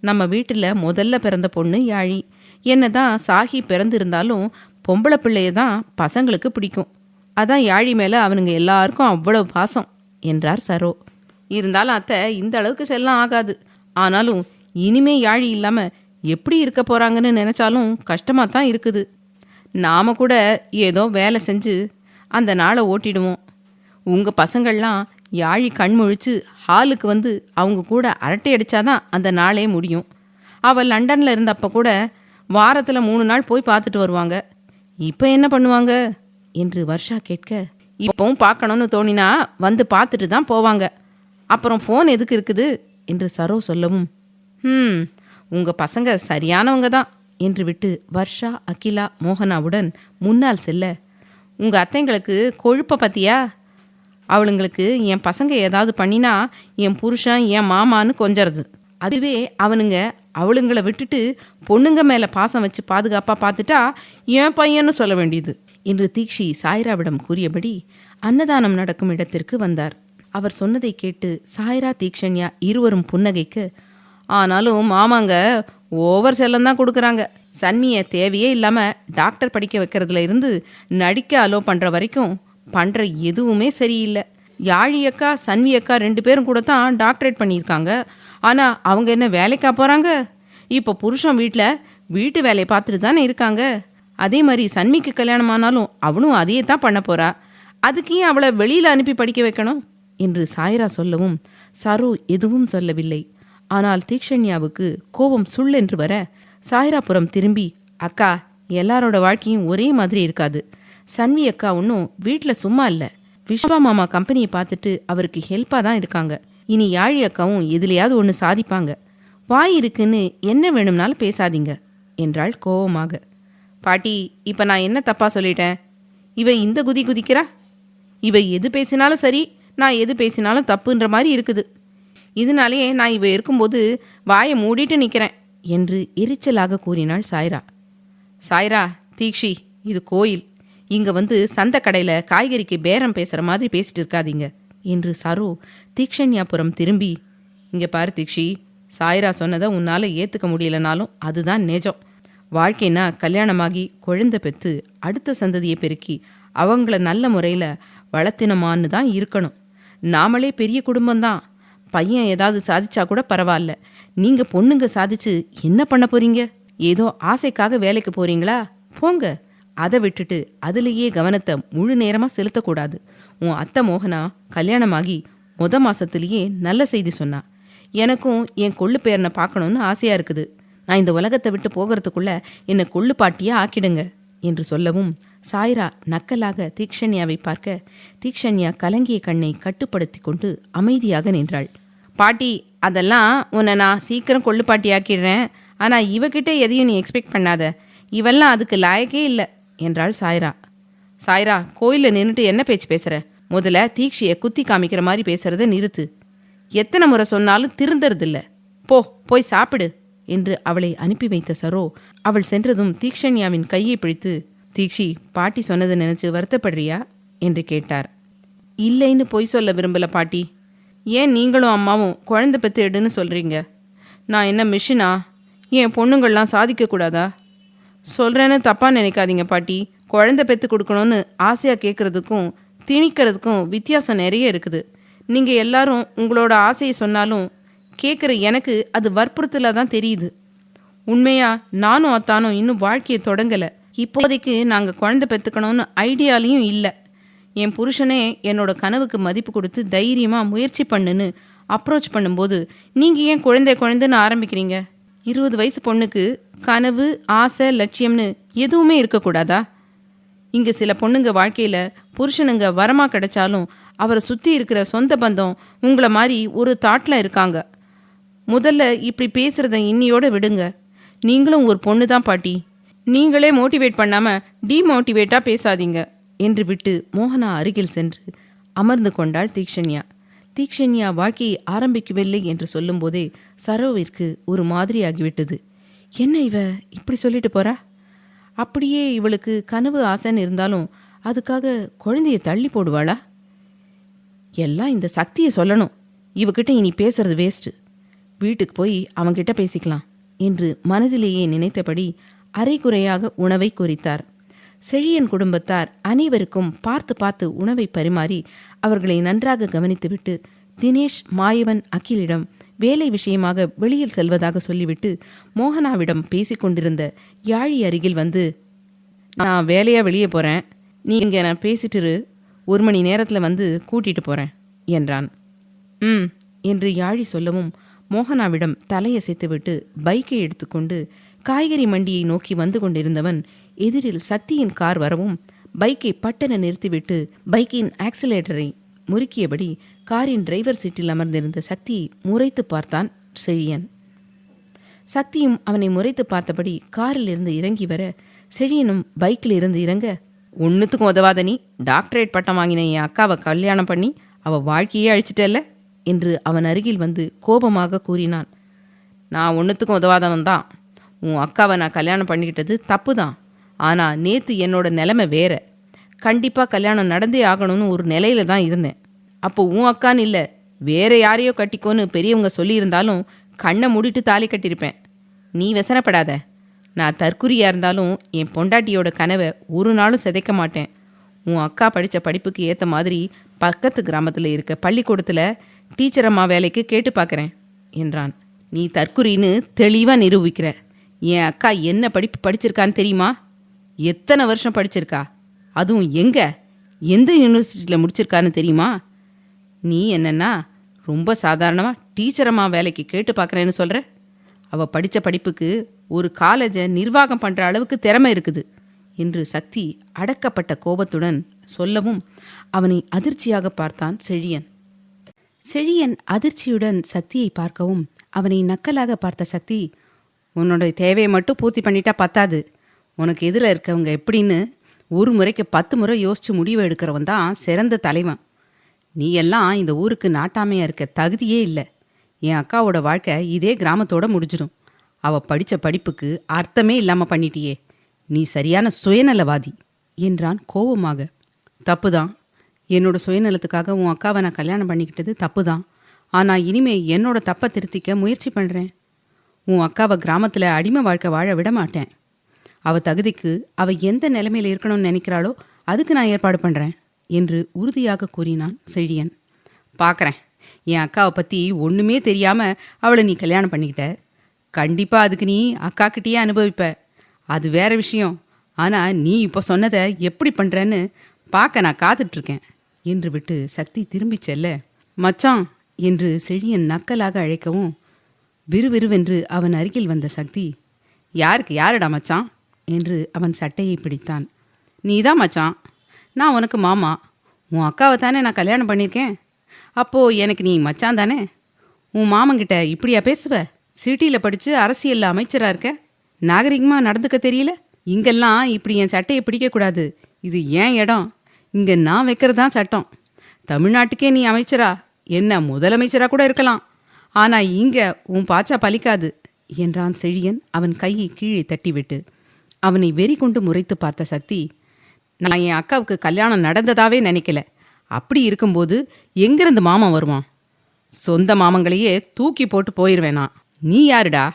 நம்ம வீட்டில் முதல்ல பிறந்த பொண்ணு யாழி. என்னதான் சாஹி பிறந்திருந்தாலும் பொம்பளை பிள்ளைய தான் பசங்களுக்கு பிடிக்கும். அதான் யாழி மேலே அவனுங்க எல்லாருக்கும் அவ்வளவு பாசம் என்றார் சரோ. இருந்தாலும் அத்தை இந்த அளவுக்கு செல்லம் ஆகாது. ஆனாலும் இனிமே யாழி இல்லாமல் எப்படி இருக்க போகிறாங்கன்னு நினச்சாலும் கஷ்டமாக தான் இருக்குது. நாம் கூட ஏதோ வேலை செஞ்சு அந்த நாளை ஓட்டிடுவோம். உங்கள் பசங்கள்லாம் யாழி கண்முழிச்சு ஹாலுக்கு வந்து அவங்க கூட அரட்டை அடித்தாதான் அந்த நாளே முடியும். அவள் லண்டனில் இருந்தப்போ கூட வாரத்தில் 3 நாள் போய் பார்த்துட்டு வருவாங்க. இப்போ என்ன பண்ணுவாங்க என்று வர்ஷா கேட்க, இப்போவும் பார்க்கணுன்னு தோணினா வந்து பார்த்துட்டு தான் போவாங்க. அப்புறம் ஃபோன் எதுக்கு இருக்குது என்று சரோ சொல்லவும், உங்கள் பசங்க சரியானவங்க தான் என்று விட்டு வர்ஷா, அகிலா, மோகனாவுடன் முன்னால் செல்ல, உங்கள் அத்தைங்களுக்கு கொழுப்பை பற்றியா? அவளுங்களுக்கு என் பசங்க ஏதாவது பண்ணினா என் புருஷன் என் மாமான்னு கொஞ்சறது. அதுவே அவனுங்க அவளுங்களை விட்டுட்டு பொண்ணுங்க மேலே பாசம் வச்சு பாதுகாப்பாக பார்த்துட்டா என் பையன்னு சொல்ல வேண்டியது என்று தீக்ஷி சாய்ராவிடம் கூறியபடி அன்னதானம் நடக்கும் இடத்திற்கு வந்தார். அவர் சொன்னதை கேட்டு சாய்ரா, தீக்ஷண்யா இருவரும் புன்னகைக்கு, ஆனாலும் மாமாங்க ஓவர் செல்லம் தான் கொடுக்குறாங்க. சன்மியை தேவையே இல்லாமல் டாக்டர் படிக்க வைக்கிறதுல இருந்து நடிக்க அலோ பண்ணுற வரைக்கும் பண்ணுற எதுவுமே சரியில்லை. யாழி அக்கா, சன்வி அக்கா 2 பேரும் கூட தான் டாக்டரேட் பண்ணியிருக்காங்க. ஆனால் அவங்க என்ன வேலைக்கா போகிறாங்க? இப்போ புருஷன் வீட்டு வேலையை பார்த்துட்டு தானே இருக்காங்க. அதே மாதிரி சன்மிக்கு கல்யாணம் ஆனாலும் அவளும் அதையே தான் பண்ண போகிறா. அதுக்கு ஏன் அவளை வெளியில் அனுப்பி படிக்க வைக்கணும் என்று சாய்ரா சொல்லவும் சரு எதுவும் சொல்லவில்லை. ஆனால் தீக்ஷண்யாவுக்கு கோபம் சுள்ளென்று வர சாய்ராபுரம் திரும்பி, அக்கா, எல்லாரோட வாழ்க்கையும் ஒரே மாதிரி இருக்காது. சன்வி அக்கா ஒன்றும் வீட்டில் சும்மா இல்லை. விஸ்வா மாமா கம்பெனியை பார்த்துட்டு அவருக்கு ஹெல்ப்பாக தான் இருக்காங்க. இனி யாழி அக்காவும் எதுலையாவது ஒன்று சாதிப்பாங்க. வாய் இருக்குன்னு என்ன வேணும்னாலும் பேசாதீங்க என்றாள் கோபமாக. பாட்டி, இப்போ நான் என்ன தப்பாக சொல்லிட்டேன்? இவ இந்த குதி குதிக்கிறா. இவ எது பேசினாலும் சரி, நான் எது பேசினாலும் தப்புன்ற மாதிரி இருக்குது. இதனாலேயே நான் இவ இருக்கும்போது வாயை மூடிட்டு நிற்கிறேன் என்று எரிச்சலாக கூறினாள் சாய்ரா. சாய்ரா, தீக்ஷி, இது கோயில். இங்கே வந்து சந்தை கடையில் காய்கறிக்கு பேரம் பேசுகிற மாதிரி பேசிட்டு இருக்காதீங்க என்று சரு தீக்ஷண்யாபுரம் திரும்பி, இங்கே பாரு தீக்ஷி, சாய்ரா சொன்னதை உன்னால் ஏற்றுக்க முடியலனாலும் அதுதான் நிஜம். வாழ்க்கைனா கல்யாணமாகி குழந்தை பெற்று அடுத்த சந்ததியை பெருக்கி அவங்கள நல்ல முறையில் வளர்த்தினமான்னு தான் இருக்கணும். நாமளே பெரிய குடும்பம்தான். பையன் ஏதாவது சாதிச்சா கூட பரவாயில்ல. நீங்கள் பொண்ணுங்க சாதிச்சு என்ன பண்ண போறீங்க? ஏதோ ஆசைக்காக வேலைக்கு போறீங்களா? போங்க. அதை விட்டுட்டு அதுலேயே கவனத்தை முழு நேரமாக செலுத்தக்கூடாது. உன் அத்தை மோகனா கல்யாணமாகி மாதத்துலேயே நல்ல செய்தி சொன்னா. எனக்கும் என் கொள்ளு பேரனை பார்க்கணுன்னு ஆசையாக இருக்குது. நான் இந்த உலகத்தை விட்டு போகிறதுக்குள்ள என்னை கொள்ளு பாட்டியாக ஆக்கிடுங்க என்று சொல்லவும் சாய்ரா நக்கலாக தீக்ஷண்யாவை பார்க்க தீக்ஷண்யா கலங்கிய கண்ணை கட்டுப்படுத்தி கொண்டு அமைதியாக நின்றாள். பாட்டி, அதெல்லாம் உன்னை நான் சீக்கிரம் கொள்ளு பாட்டி ஆக்கிடுறேன். ஆனால் இவகிட்ட எதையும் நீ எக்ஸ்பெக்ட் பண்ணாத. இவெல்லாம் அதுக்கு லாயக்கே இல்லை என்றாள் சாய்ரா. சாய்ரா, கோயிலில் நின்றுட்டு என்ன பேச்சு பேசுகிற? முதல்ல தீக்ஷியை குத்தி காமிக்கிற மாதிரி பேசுறத நிறுத்து. எத்தனை முறை சொன்னாலும் திருந்தறதில்ல. போய் சாப்பிடு என்று அவளை அனுப்பி வைத்த சரோ அவள் சென்றதும் தீக்ஷண்யாவின் கையை பிடித்து, தீக்ஷி, பாட்டி சொன்னதை நினைச்சு வருத்தப்படுறியா என்று கேட்டார். இல்லைன்னு பொய் சொல்ல விரும்பல பாட்டி. ஏன் நீங்களும் அம்மாவும் குழந்தை பெற்று எடுன்னு சொல்கிறீங்க? நான் என்ன மிஷினா? என் பொண்ணுங்கள்லாம் சாதிக்கக்கூடாதா? சொல்கிறேன்னு தப்பாக நினைக்காதீங்க பாட்டி. குழந்தை பெற்று கொடுக்கணும்னு ஆசையாக கேட்குறதுக்கும் திணிக்கிறதுக்கும் வித்தியாசம் நிறைய இருக்குது. நீங்கள் எல்லாரும் உங்களோட ஆசையை சொன்னாலும் கேட்குற எனக்கு அது வற்புறுத்தலாக தான் தெரியுது. உண்மையா நானும் அத்தானும் இன்னும் வாழ்க்கையை தொடங்கலை. இப்போதைக்கு நாங்கள் குழந்தை பெற்றுக்கணும்னு ஐடியாலையும் இல்லை. என் புருஷனே என்னோட கனவுக்கு மதிப்பு கொடுத்து தைரியமாக முயற்சி பண்ணுன்னு அப்ரோச் பண்ணும்போது நீங்கள் ஏன் குழந்தைன்னு ஆரம்பிக்கிறீங்க? 20 வயசு பொண்ணுக்கு கனவு, ஆசை, லட்சியம்னு எதுவுமே இருக்கக்கூடாதா? இங்கே சில பொண்ணுங்க வாழ்க்கையில் புருஷனுங்க வரமாக கிடைச்சாலும் அவரை சுற்றி இருக்கிற சொந்த பந்தம் உங்களை மாதிரி ஒரு தாட்டில் இருக்காங்க. முதல்ல இப்படி பேசுகிறத இன்னியோட விடுங்க. நீங்களும் ஒரு பொண்ணு தான் பாட்டி. நீங்களே மோட்டிவேட் பண்ணாமல் டீமோட்டிவேட்டாக பேசாதீங்க என்று விட்டு மோகனா அருகில் சென்று அமர்ந்து கொண்டாள் தீக்ஷண்யா. தீக்ஷண்யா வாழ்க்கையை ஆரம்பிக்கவில்லை என்று சொல்லும்போதே சரோவிற்கு ஒரு மாதிரியாகிவிட்டது. என்ன இவ இப்படி சொல்லிட்டு போறா? அப்படியே இவளுக்கு கனவு ஆசைன்னு இருந்தாலும் அதுக்காக குழந்தைய தள்ளி போடுவாளா? எல்லாம் இந்த சக்தியை சொல்லணும். இவகிட்ட இனி பேசுறது வேஸ்ட்டு. வீட்டுக்கு போய் அவன்கிட்ட பேசிக்கலாம் என்று மனதிலேயே நினைத்தபடி அரைகுறையாக உணவை குறித்தார். செழியன் குடும்பத்தார் அனைவருக்கும் பார்த்து பார்த்து உணவை பரிமாறி அவர்களை நன்றாக கவனித்துவிட்டு தினேஷ், மாயவன், அகிலிடம் வேலை விஷயமாக வெளியில் செல்வதாக சொல்லிவிட்டு மோகனாவிடம் பேசிக்கொண்டிருந்த யாழி அருகில் வந்து, நான் வேலையாக வெளியே போகிறேன், நீ இங்கே நான் பேசிட்டு 1 மணி நேரத்தில் வந்து கூட்டிகிட்டு போகிறேன் என்றான். என்று யாழி சொல்லவும் மோகனாவிடம் தலையசைத்துவிட்டு பைக்கை எடுத்துக்கொண்டு காய்கறி மண்டியை நோக்கி வந்து கொண்டிருந்தவன் எதிரில் சக்தியின் கார் வரவும் பைக்கை பட்டென நிறுத்திவிட்டு பைக்கின் ஆக்சிலேட்டரை முறுக்கியபடி காரின் டிரைவர் சீட்டில் அமர்ந்திருந்த சக்தியை முறைத்து பார்த்தான் செழியன். சக்தியும் அவனை முறைத்து பார்த்தபடி காரில் இருந்து இறங்கி வர செழியனும் பைக்கில் இருந்து இறங்க, ஒன்றுத்துக்கும் உதவாத நீ டாக்டரேட் பட்டம் வாங்கின என் அக்காவை கல்யாணம் பண்ணி அவள் வாழ்க்கையே அழிச்சிட்டல்ல என்று அவன் அருகில் வந்து கோபமாக கூறினான். நான் ஒன்றுத்துக்கும் உதவாதவன் தான். உன் அக்காவை நான் கல்யாணம் பண்ணிக்கிட்டது தப்பு தான். ஆனால் நேற்று என்னோட நிலைமை வேற. கண்டிப்பாக கல்யாணம் நடந்தே ஆகணும்னு ஒரு நிலையில தான் இருந்தேன். அப்போ உன் அக்கான்னு இல்லை, வேற யாரையோ கட்டிக்கோன்னு பெரியவங்க சொல்லியிருந்தாலும் கண்ணை மூடிட்டு தாலி கட்டியிருப்பேன். நீ வெசனப்படாத. நான் தற்குறியாக இருந்தாலும் என் பொண்டாட்டியோட கனவை ஒரு நாளும் சிதைக்க மாட்டேன். உன் அக்கா படித்த படிப்புக்கு ஏற்ற மாதிரி பக்கத்து கிராமத்தில் இருக்க பள்ளிக்கூடத்தில் டீச்சர் அம்மா வேலைக்கு கேட்டு பார்க்குறேன் என்றான். நீ தற்குறின்னு தெளிவாக நிரூபிக்கிற. என் அக்கா என்ன படிப்பு படிச்சிருக்கான்னு தெரியுமா? எத்தனை வருஷம் படிச்சிருக்கா? அதுவும் எந்த யூனிவர்சிட்டியில் முடிச்சிருக்கான்னு தெரியுமா? நீ என்னன்னா ரொம்ப சாதாரணமாக டீச்சர் அம்மா வேலைக்கு கேட்டு பார்க்குறேன்னு சொல்கிற. அவள் படித்த படிப்புக்கு ஒரு காலேஜை நிர்வாகம் பண்ணுற அளவுக்கு திறமை இருக்குது என்று சக்தி அடக்கப்பட்ட கோபத்துடன் சொல்லவும் அவனை அதிர்ச்சியாக பார்த்தான் செழியன். செழியன் அதிர்ச்சியுடன் சக்தியை பார்க்கவும் அவனை நக்கலாக பார்த்த சக்தி, உன்னோட தேவையை மட்டும் பூர்த்தி பண்ணிட்டா பத்தாது. உனக்கு எதிரில் இருக்கவங்க எப்படின்னு ஒரு முறைக்கு 10 முறை யோசித்து முடிவு எடுக்கிறவன் தான் சிறந்த தலைவன். நீ எல்லாம் இந்த ஊருக்கு நாட்டாமையாக இருக்க தகுதியே இல்லை. என் அக்காவோட வாழ்க்கை இதே கிராமத்தோட முடிஞ்சிடும். அவள் படித்த படிப்புக்கு அர்த்தமே இல்லாமல் பண்ணிட்டியே. நீ சரியான சுயநலவாதி என்றான் கோபமாக. தப்பு தான். என்னோட சுயநலத்துக்காக உன் அக்காவை நான் கல்யாணம் பண்ணிக்கிட்டது தப்பு தான். ஆனால் இனிமே என்னோட தப்பை திருத்திக்க முயற்சி பண்ணுறேன். உன் அக்காவை கிராமத்தில் அடிமை வாழ்க்கை வாழ விட மாட்டேன். அவள் தகுதிக்கு அவள் எந்த நிலைமையில் இருக்கணும்னு நினைக்கிறாளோ அதுக்கு நான் ஏற்பாடு பண்ணுறேன் என்று உறுதியாக கூறினான் செழியன். பார்க்குறேன், என் அக்காவை பற்றி ஒன்றுமே தெரியாமல் அவளை நீ கல்யாணம் பண்ணிக்கிட்ட. கண்டிப்பாக அதுக்கு நீ அக்காக்கிட்டேயே அனுபவிப்ப. அது வேற விஷயம். ஆனால் நீ இப்போ சொன்னதை எப்படி பண்ணுறேன்னு பார்க்க நான் காத்துட்ருக்கேன் என்று விட்டு சக்தி திரும்பி செல்ல, மச்சான் என்று செழியன் நக்கலாக அழைக்கவும் விறுவிறுவென்று அவன் அருகில் வந்த சக்தி, யாருடா மச்சான் என்று அவன் சட்டையை பிடித்தான். நீதான் மச்சான். நான் உனக்கு மாமா. உன் அக்காவை தானே நான் கல்யாணம் பண்ணியிருக்கேன். அப்போது எனக்கு நீ மச்சான் தானே. உன் மாமங்கிட்ட இப்படியா பேசுவ? சிட்டியில் படித்து அரசியலில் அமைச்சராக இருக்க, நாகரிகமாக நடந்துக்க தெரியல. இங்கெல்லாம் இப்படி என் சட்டையை பிடிக்கக்கூடாது. இது ஏன் இடம். இங்கே நான் வைக்கிறது தான் சட்டம். தமிழ்நாட்டுக்கே நீ அமைச்சரா, என்ன முதலமைச்சராக கூட இருக்கலாம். ஆனால் இங்கே உன் பாச்சா பலிக்காது என்றான் செழியன் அவன் கையை கீழே தட்டிவிட்டு. அவனை வெறி கொண்டு முறைத்து பார்த்த சக்தி, நான் என் அக்காவுக்கு கல்யாணம் நடந்ததாவே நினைக்கல. அப்படி இருக்கும்போது எங்கிருந்து மாமன் வருவான்? சொந்த மாமங்களையே தூக்கி போட்டு போயிடுவேனா? நீ யாருடா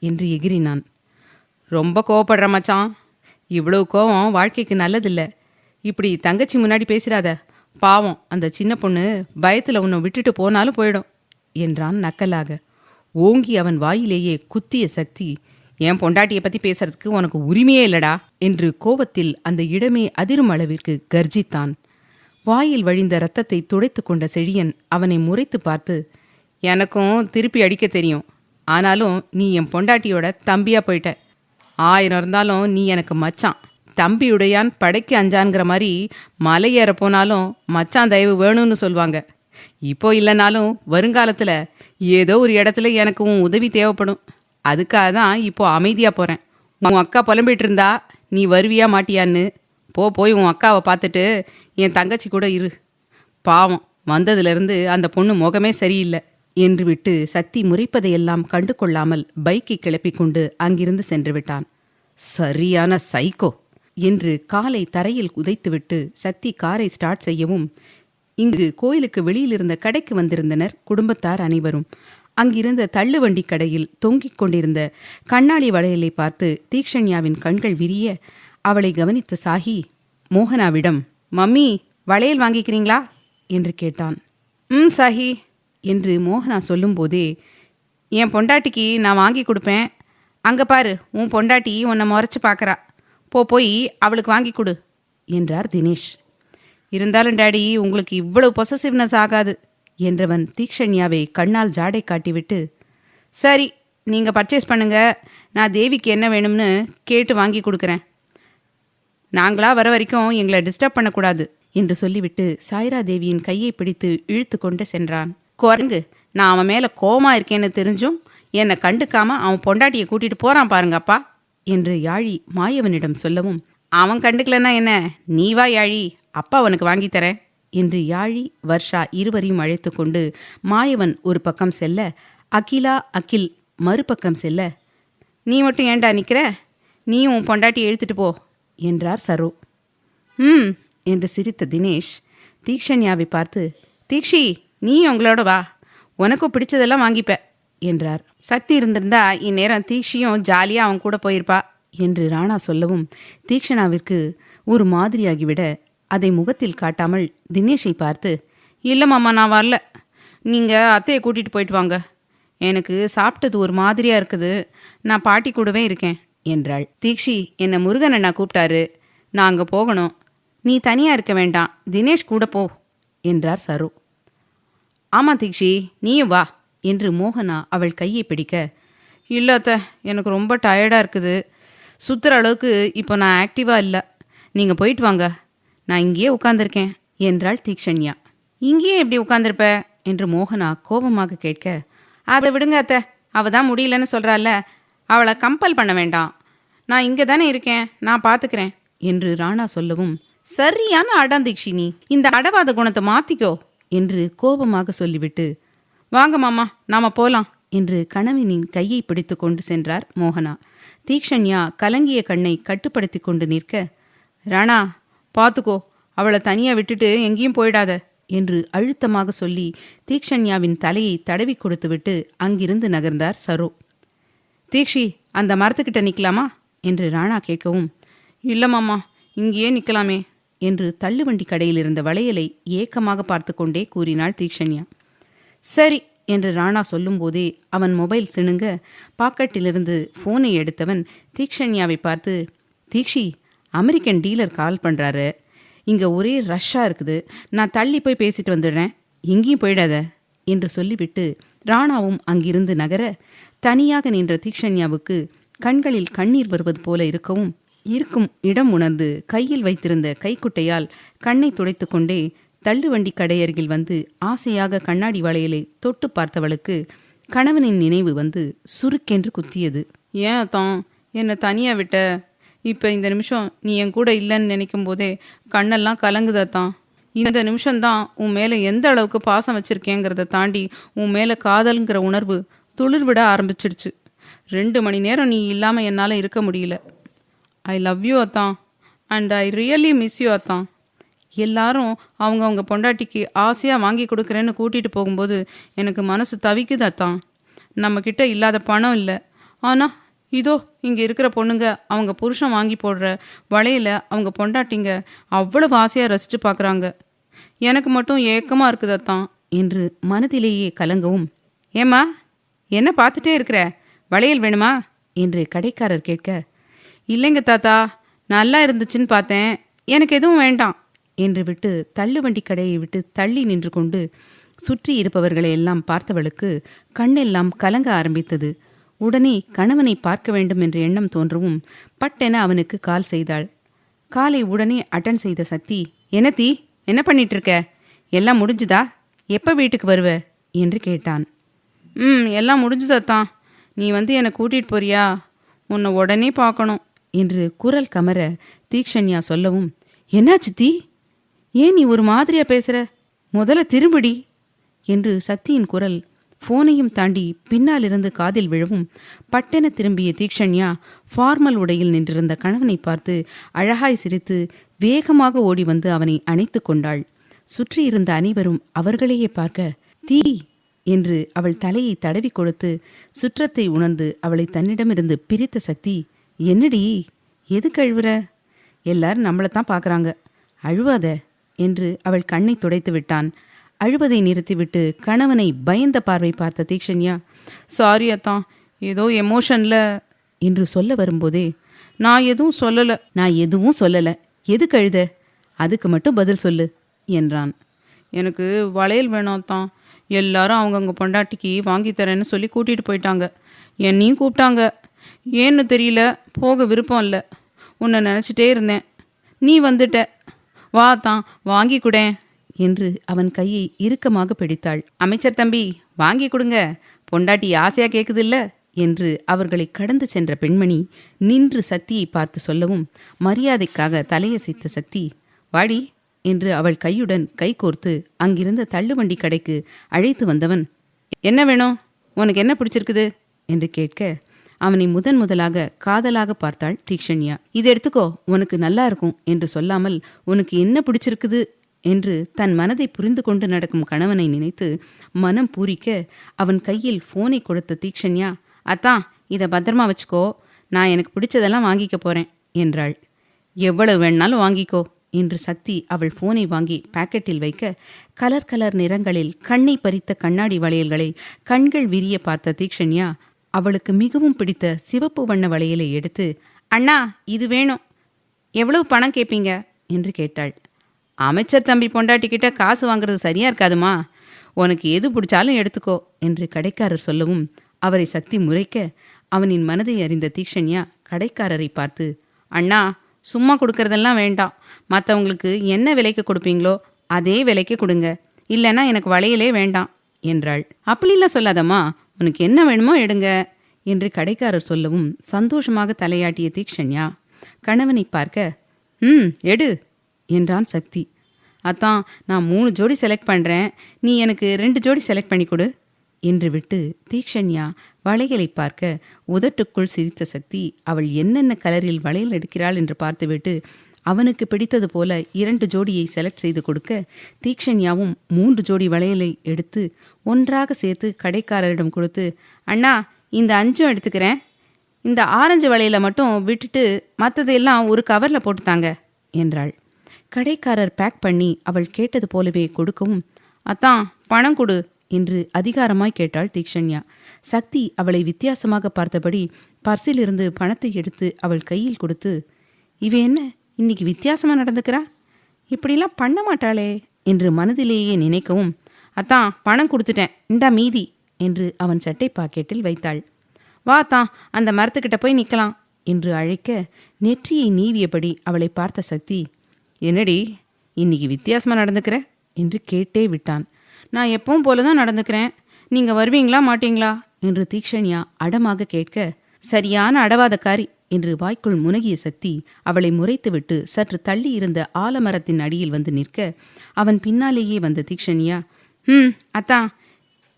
என்று எகிரினான். ரொம்ப கோவப்படுற மச்சான். இவ்வளவு கோவம் வாழ்க்கைக்கு நல்லதில்லை. இப்படி தங்கச்சி முன்னாடி பேசிடாத. பாவம், அந்த சின்ன பொண்ணு பயத்தில் உன்னை விட்டுட்டு போனாலும் போயிடும் என்றான் நக்கலாக. ஓங்கி அவன் வாயிலேயே குத்திய சக்தி, என் பொண்டாட்டியை பற்றி பேசுறதுக்கு உனக்கு உரிமையே இல்லடா என்று கோபத்தில் அந்த இடமே அதிரும் அளவிற்கு கர்ஜித்தான். வாயில் வழிந்த இரத்தத்தை துடைத்து கொண்ட செழியன் அவனை முறைத்து பார்த்து, எனக்கும் திருப்பி அடிக்க தெரியும். ஆனாலும் நீ என் பொண்டாட்டியோட தம்பியா போயிட்ட. 1000 இருந்தாலும் நீ எனக்கு மச்சான். தம்பியுடையான் படைக்கு அஞ்சான்கிற மாதிரி மலை ஏற போனாலும் மச்சான் தயவு வேணும்னு சொல்லுவாங்க. இப்போ இல்லைனாலும் வருங்காலத்தில் ஏதோ ஒரு இடத்துல எனக்கு உன் உதவி தேவைப்படும். அதுக்காக தான் இப்போ அமைதியாக போகிறேன். உன் அக்கா புலம்பிட்டு இருந்தா நீ வருவியா மாட்டியான்னு. போய் உன் அக்காவை பார்த்துட்டு என் தங்கச்சி கூட இரு. பாவம், வந்ததுலேருந்து அந்த பொண்ணு முகமே சரியில்லை என்று விட்டு சக்தி முறைப்பதையெல்லாம் கண்டு கொள்ளாமல் பைக்கை கிளப்பிக் கொண்டு அங்கிருந்து சென்று விட்டான். சரியான சைக்கோ என்று காலை தரையில் உதைத்துவிட்டு சக்தி காரை ஸ்டார்ட் செய்யவும், இங்கு கோயிலுக்கு வெளியிலிருந்த கடைக்கு வந்திருந்தனர் குடும்பத்தார் அனைவரும். அங்கிருந்த தள்ளுவண்டி கடையில் தொங்கிக் கொண்டிருந்த கண்ணாடி வளையலை பார்த்து தீக்ஷண்யாவின் கண்கள் விரிய அவளை கவனித்த சாகி மோகனாவிடம், மம்மி வளையல் வாங்கிக்கிறீங்களா என்று கேட்டான். சாஹி என்று மோகனா சொல்லும்போதே, என் பொண்டாட்டிக்கு நான் வாங்கி கொடுப்பேன், அங்கே பாரு உன் பொண்டாட்டி உன்னை முறைச்சி பார்க்குறா, போய் அவளுக்கு வாங்கி கொடு என்றார் தினேஷ். இருந்தாலும் டேடி, உங்களுக்கு இவ்வளவு பொசசிவ்னஸ் ஆகாது என்றவன் தீக்ஷண்யாவை கண்ணால் ஜாடை காட்டிவிட்டு, சரி நீங்கள் பர்ச்சேஸ் பண்ணுங்க, நான் தேவிக்கு என்ன வேணும்னு கேட்டு வாங்கி கொடுக்குறேன், நாங்களா வர வரைக்கும் எங்களை டிஸ்டர்ப் பண்ணக்கூடாது என்று சொல்லிவிட்டு சாய்ரா தேவியின் கையை பிடித்து இழுத்து கொண்டு சென்றான். குரங்கு, நான் அவன் மேலே கோமா இருக்கேன்னு தெரிஞ்சும் என்னை கண்டுக்காம அவன் பொண்டாட்டியை கூட்டிட்டு போறான் பாருங்கப்பா என்று யாழி மாயவனிடம் சொல்லவும், அவன் கண்டுக்கலன்னா என்ன, நீ வா யாழி, அப்பா அவனுக்கு வாங்கித்தரேன் என்று யாழி வர்ஷா இருவரையும் அழைத்து கொண்டு மாயவன் ஒரு பக்கம் செல்ல, அகிலா அகில் மறுபக்கம் செல்ல, நீ மட்டும் ஏண்டா நிற்கிற, நீயும் உன் பொண்டாட்டியை எழுத்துட்டு போ என்றார் சரோ. என்று சிரித்த தினேஷ் தீக்ஷண்யாவை பார்த்து, தீக்ஷி நீ உங்களோட வா, உனக்கும் பிடிச்சதெல்லாம் வாங்கிப்ப என்றார். சக்தி இருந்திருந்தா இந்நேரம் தீக்ஷியும் ஜாலியாக அவன் கூட போயிருப்பா என்று ராணா சொல்லவும், தீக்ஷணாவிற்கு ஒரு மாதிரியாகிவிட அதை முகத்தில் காட்டாமல் தினேஷை பார்த்து, இல்லை மாமா நான் வரல, நீங்கள் அத்தையை கூட்டிகிட்டு போயிட்டு வாங்க, எனக்கு சாப்பிட்டது ஒரு மாதிரியாக இருக்குது, நான் பாட்டி கூடவே இருக்கேன் என்றாள். தீக்ஷி, என்னை முருகன் அண்ணா கூப்பிட்டாரு, நான் அங்கே போகணும், நீ தனியாக இருக்க வேண்டாம், தினேஷ் கூட போ என்றார் சரு. ஆமாம் தீக்ஷி நீயும் வா என்று மோகனா அவள் கையை பிடிக்க, இல்லாத்த எனக்கு ரொம்ப டயர்டாக இருக்குது, சுற்றுற அளவுக்கு இப்போ நான் ஆக்டிவாக இல்லை, நீங்கள் போயிட்டு வாங்க, நான் இங்கேயே உட்காந்துருக்கேன் என்றாள் தீக்ஷண்யா. இங்கேயே எப்படி உட்காந்துருப்ப என்று மோகனா கோபமாக கேட்க, அதை விடுங்க அத்தை, அவள் தான் முடியலன்னு சொல்கிறாள்ல, அவளை கம்பல் பண்ண வேண்டாம், நான் இங்கே தானே இருக்கேன், நான் பார்த்துக்கிறேன் என்று ராணா சொல்லவும், சரியான அடம் தீக்ஷி, நீ இந்த அடவாத குணத்தை மாற்றிக்கோ என்று கோபமாக சொல்லிவிட்டு, வாங்க மாமா நாம போலாம் என்று கணவனின் கையை பிடித்து கொண்டு சென்றார் மோகனா. தீக்ஷண்யா கலங்கிய கண்ணை கட்டுப்படுத்தி கொண்டு நிற்க, ராணா பார்த்துக்கோ, அவளை தனியாக விட்டுட்டு எங்கேயும் போயிடாத என்று அழுத்தமாக சொல்லி தீக்ஷண்யாவின் தலையை தடவி கொடுத்துவிட்டு அங்கிருந்து நகர்ந்தார் சரோ. தீக்ஷி அந்த மரத்துக்கிட்ட நிற்கலாமா என்று ராணா கேட்கவும், இல்லை மாமா இங்கேயே நிற்கலாமே என்று தள்ளுவண்டி கடையில் இருந்த வளையலை ஏக்கமாக பார்த்து கொண்டே கூறினாள் தீக்ஷண்யா. சரி என்று ராணா சொல்லும்போதே அவன் மொபைல் சிணுங்க பாக்கெட்டிலிருந்து ஃபோனை எடுத்தவன் தீக்ஷண்யாவை பார்த்து, தீக்ஷி அமெரிக்கன் டீலர் கால் பண்ணுறாரு, இங்கே ஒரே ரஷ்ஷாக இருக்குது, நான் தள்ளி போய் பேசிட்டு வந்துடுறேன், எங்கேயும் போயிடாத என்று சொல்லிவிட்டு ராணாவும் அங்கிருந்து நகர, தனியாக நின்ற தீக்ஷண்யாவுக்கு கண்களில் கண்ணீர் வருவது போல இருக்கவும், இருக்கும் இடம் உணர்ந்து கையில் வைத்திருந்த கைக்குட்டையால் கண்ணை துடைத்து கொண்டே தள்ளுவண்டி கடையருகில் வந்து ஆசையாக கண்ணாடி வளையலை தொட்டு பார்த்தவளுக்கு கணவனின் நினைவு வந்து சுருக்கென்று குத்தியது. ஏன் தான் என்னை தனியாக விட்ட, இப்போ இந்த நிமிஷம் நீ என் கூட இல்லைன்னு நினைக்கும் போதே கண்ணெல்லாம் கலங்குதத்தான். இந்த நிமிஷம்தான் உன் மேலே எந்த அளவுக்கு பாசம் வச்சுருக்கேங்கிறத தாண்டி உன் மேலே காதல்ங்கிற உணர்வு துளிர் விட ஆரம்பிச்சிடுச்சு. 2 மணி நேரம் நீ இல்லாமல் என்னால் இருக்க முடியல. ஐ லவ் யூ அத்தான், and I really miss you அத்தான். எல்லாரும் அவங்க பொண்டாட்டிக்கு ஆசையாக வாங்கி கொடுக்குறேன்னு கூட்டிகிட்டு போகும்போது எனக்கு மனசு தவிக்குது அத்தான். நம்மக்கிட்ட இல்லாத பணம் இல்லை, ஆனால் இதோ இங்கே இருக்கிற பொண்ணுங்க அவங்க புருஷன் வாங்கி போடுற வளையல அவங்க பொண்டாட்டிங்க அவ்வளவு ஆசையாக ரசித்து பார்க்குறாங்க. எனக்கு மட்டும் ஏக்கமாக இருக்குது அத்தான் என்று மனதிலேயே கலங்கவும், ஏம்மா என்ன பார்த்துட்டே இருக்கிற, வளையல் வேணுமா என்று கடைக்காரர் கேட்க, இல்லைங்க தாத்தா, நல்லா இருந்துச்சுன்னு பார்த்தேன், எனக்கு எதுவும் வேண்டாம் என்று விட்டு தள்ளுவண்டி கடையை விட்டு தள்ளி நின்று கொண்டு சுற்றி இருப்பவர்களை எல்லாம் பார்த்தவளுக்கு கண்ணெல்லாம் கலங்க ஆரம்பித்தது. உடனே கணவனை பார்க்க வேண்டும் என்ற எண்ணம் தோன்றவும் பட்டென அவனுக்கு கால் செய்தாள். காலை உடனே அட்டன் செய்த சக்தி, என்ன தீ, என்ன பண்ணிட்டு இருக்க, எல்லாம் முடிஞ்சுதா, எப்போ வீட்டுக்கு வருவ என்று கேட்டான். எல்லாம் முடிஞ்சுதாத்தான், நீ வந்து என்னை கூட்டிகிட்டு போறியா, உன்னை உடனே பார்க்கணும் என்று குரல் கமர தீக்ஷண்யா சொல்லவும், என்னாச்சு தீ? ஏன் நீ ஒரு மாதிரியா பேசுற? முதல்ல திரும்பிடி என்று சக்தியின் குரல் போனையும் தாண்டி பின்னாலிருந்து காதில் விழவும் பட்டென திரும்பிய தீக்ஷண்யா ஃபார்மல் உடையில் நின்றிருந்த கணவனை பார்த்து அழகாய் சிரித்து வேகமாக ஓடி வந்து அவனை அணைத்து கொண்டாள். சுற்றியிருந்த அனைவரும் அவர்களையே பார்க்க, தீ என்று அவள் தலையை தடவி கொடுத்து சுற்றத்தை உணர்ந்து அவளை தன்னிடமிருந்து பிரித்த சக்தி, என்னடி எதுக்கு அழுவுற? எல்லாரும் நம்மளைத்தான் பார்க்குறாங்க, அழுவாத என்று அவள் கண்ணை துடைத்து விட்டான். அழுவதை நிறுத்திவிட்டு கணவனை பயந்த பார்வை பார்த்த தீக்ஷண்யா, சாரி அத்தான், ஏதோ எமோஷன்ல என்று சொல்ல வரும்போதே, நான் எதுவும் சொல்லலை, எதுக்கு அழுத? அதுக்கு மட்டும் பதில் சொல்லு என்றான். எனக்கு வளையல் வேணாத்தான், எல்லாரும் அவங்கவுங்க பொண்டாட்டிக்கு வாங்கி தரேன்னு சொல்லி கூட்டிகிட்டு போயிட்டாங்க. என்னையும் கூப்பிட்டாங்க, ஏன்னு தெரியல, போக விருப்பம் இல்லை. உன்னை நினச்சிட்டே இருந்தேன், நீ வந்துட்ட, வா தான் வாங்கி கொடேன் என்று அவன் கையை இறுக்கமாக பிடித்தாள். அமைச்சர் தம்பி வாங்கி கொடுங்க, பொண்டாட்டி ஆசையாக கேட்குதில்ல என்று அவர்களை கடந்து சென்ற பெண்மணி நின்று சக்தியை பார்த்து சொல்லவும் மரியாதைக்காக தலையசைத்த சக்தி, வாடி என்று அவள் கையுடன் கைகோர்த்து அங்கிருந்த தள்ளுவண்டி கடைக்கு அழைத்து வந்தவன், என்ன வேணும், உனக்கு என்ன பிடிச்சிருக்குது என்று கேட்க அவனை முதலாக காதலாக பார்த்தாள் தீக்ஷண்யா. இது எடுத்துக்கோ, உனக்கு நல்லா இருக்கும் என்று சொல்லாமல் உனக்கு என்ன பிடிச்சிருக்குது என்று தன் மனதை புரிந்து கொண்டு நடக்கும் கணவனை நினைத்து மனம் பூரிக்க அவன் கையில் போனை கொடுத்த தீக்ஷண்யா, அத்தான் இதை பத்திரமா வச்சுக்கோ, நான் எனக்கு பிடிச்சதெல்லாம் வாங்கிக்க போறேன் என்றாள். எவ்வளவு வேணாலும் வாங்கிக்கோ என்று சக்தி அவள் போனை வாங்கி பாக்கெட்டில் வைக்க கலர் நிறங்களில் கண்ணை பறித்த கண்ணாடி வளையல்களை கண்கள் விரிய பார்த்த தீக்ஷண்யா அவளுக்கு மிகவும் பிடித்த சிவப்பு வண்ண வளையலை எடுத்து, அண்ணா இது வேணும், எவ்வளவு பணம் கேட்பீங்க என்று கேட்டாள். அமைச்சர் தம்பி பொண்டாட்டிக்கிட்ட காசு வாங்குறது சரியா இருக்காதுமா, உனக்கு எது பிடிச்சாலும் எடுத்துக்கோ என்று கடைக்காரர் சொல்லவும் அவரை சக்தி முறைக்க அவனின் மனதை அறிந்த தீக்ஷண்யா கடைக்காரரை பார்த்து, அண்ணா சும்மா கொடுக்கறதெல்லாம் வேண்டாம், மற்றவங்களுக்கு என்ன விலைக்கு கொடுப்பீங்களோ அதே விலைக்கு கொடுங்க, இல்லைன்னா எனக்கு வளையலே வேண்டாம் என்றாள். அப்படிலாம் சொல்லாதம்மா, உனக்கு என்ன வேணுமோ எடுங்க என்று கடைக்காரர் சொல்லவும் சந்தோஷமாக தலையாட்டிய தீக்ஷண்யா கணவனை பார்க்க, எடு என்றான் சக்தி. அத்தான் நான் 3 ஜோடி செலக்ட் பண்ணுறேன், நீ எனக்கு 2 ஜோடி செலக்ட் பண்ணி கொடு என்று விட்டு தீக்ஷண்யா வளையலை பார்க்க உதட்டுக்குள் சிரித்த சக்தி அவள் என்னென்ன கலரில் வளையல் எடுக்கிறாள் என்று பார்த்துவிட்டு அவனுக்கு பிடித்தது போல 2 ஜோடியை செலக்ட் செய்து கொடுக்க தீக்ஷண்யாவும் 3 ஜோடி வளையலை எடுத்து ஒன்றாக சேர்த்து கடைக்காரரிடம் கொடுத்து, அண்ணா இந்த 5 எடுத்துக்கிறேன், இந்த ஆரஞ்சு வளையலை மட்டும் விட்டுட்டு மற்றதையெல்லாம் ஒரு கவரில் போட்டுத்தாங்க என்றாள். கடைக்காரர் பேக் பண்ணி அவள் கேட்டது போலவே கொடுக்கவும், அத்தான் பணம் கொடு என்று அதிகாரமாய் கேட்டாள் தீக்ஷண்யா. சக்தி அவளை வித்தியாசமாக பார்த்தபடி பர்சிலிருந்து பணத்தை எடுத்து அவள் கையில் கொடுத்து, இவ என்ன இன்னைக்கு வித்தியாசமா நடந்துக்கிறா, இப்படிலாம் பண்ண மாட்டாளே என்று மனதிலேயே நினைக்கவும், அத்தான் பணம் கொடுத்துட்டேன், இந்தா மீதி என்று அவன் சட்டை பாக்கெட்டில் வைத்தாள். வா தான் அந்த மரத்துக்கிட்ட போய் நிற்கலாம் என்று அழைக்க நெற்றியை நீவியபடி அவளை பார்த்த சக்தி, என்னடி இன்னைக்கு வித்தியாசமா நடந்துக்கிற என்று கேட்டே விட்டான். நான் எப்பவும் போலதான் நடந்துக்கிறேன், நீங்க வருவீங்களா மாட்டீங்களா என்று தீக்ஷண்யா அடமாக கேட்க, சரியான அடவாதக்காரி என்று வாய்க்குள் முனகிய சக்தி அவளை முறைத்துவிட்டு சற்று தள்ளி இருந்த ஆலமரத்தின் அடியில் வந்து நிற்க அவன் பின்னாலேயே வந்த தீக்ஷண்யா, அத்தான்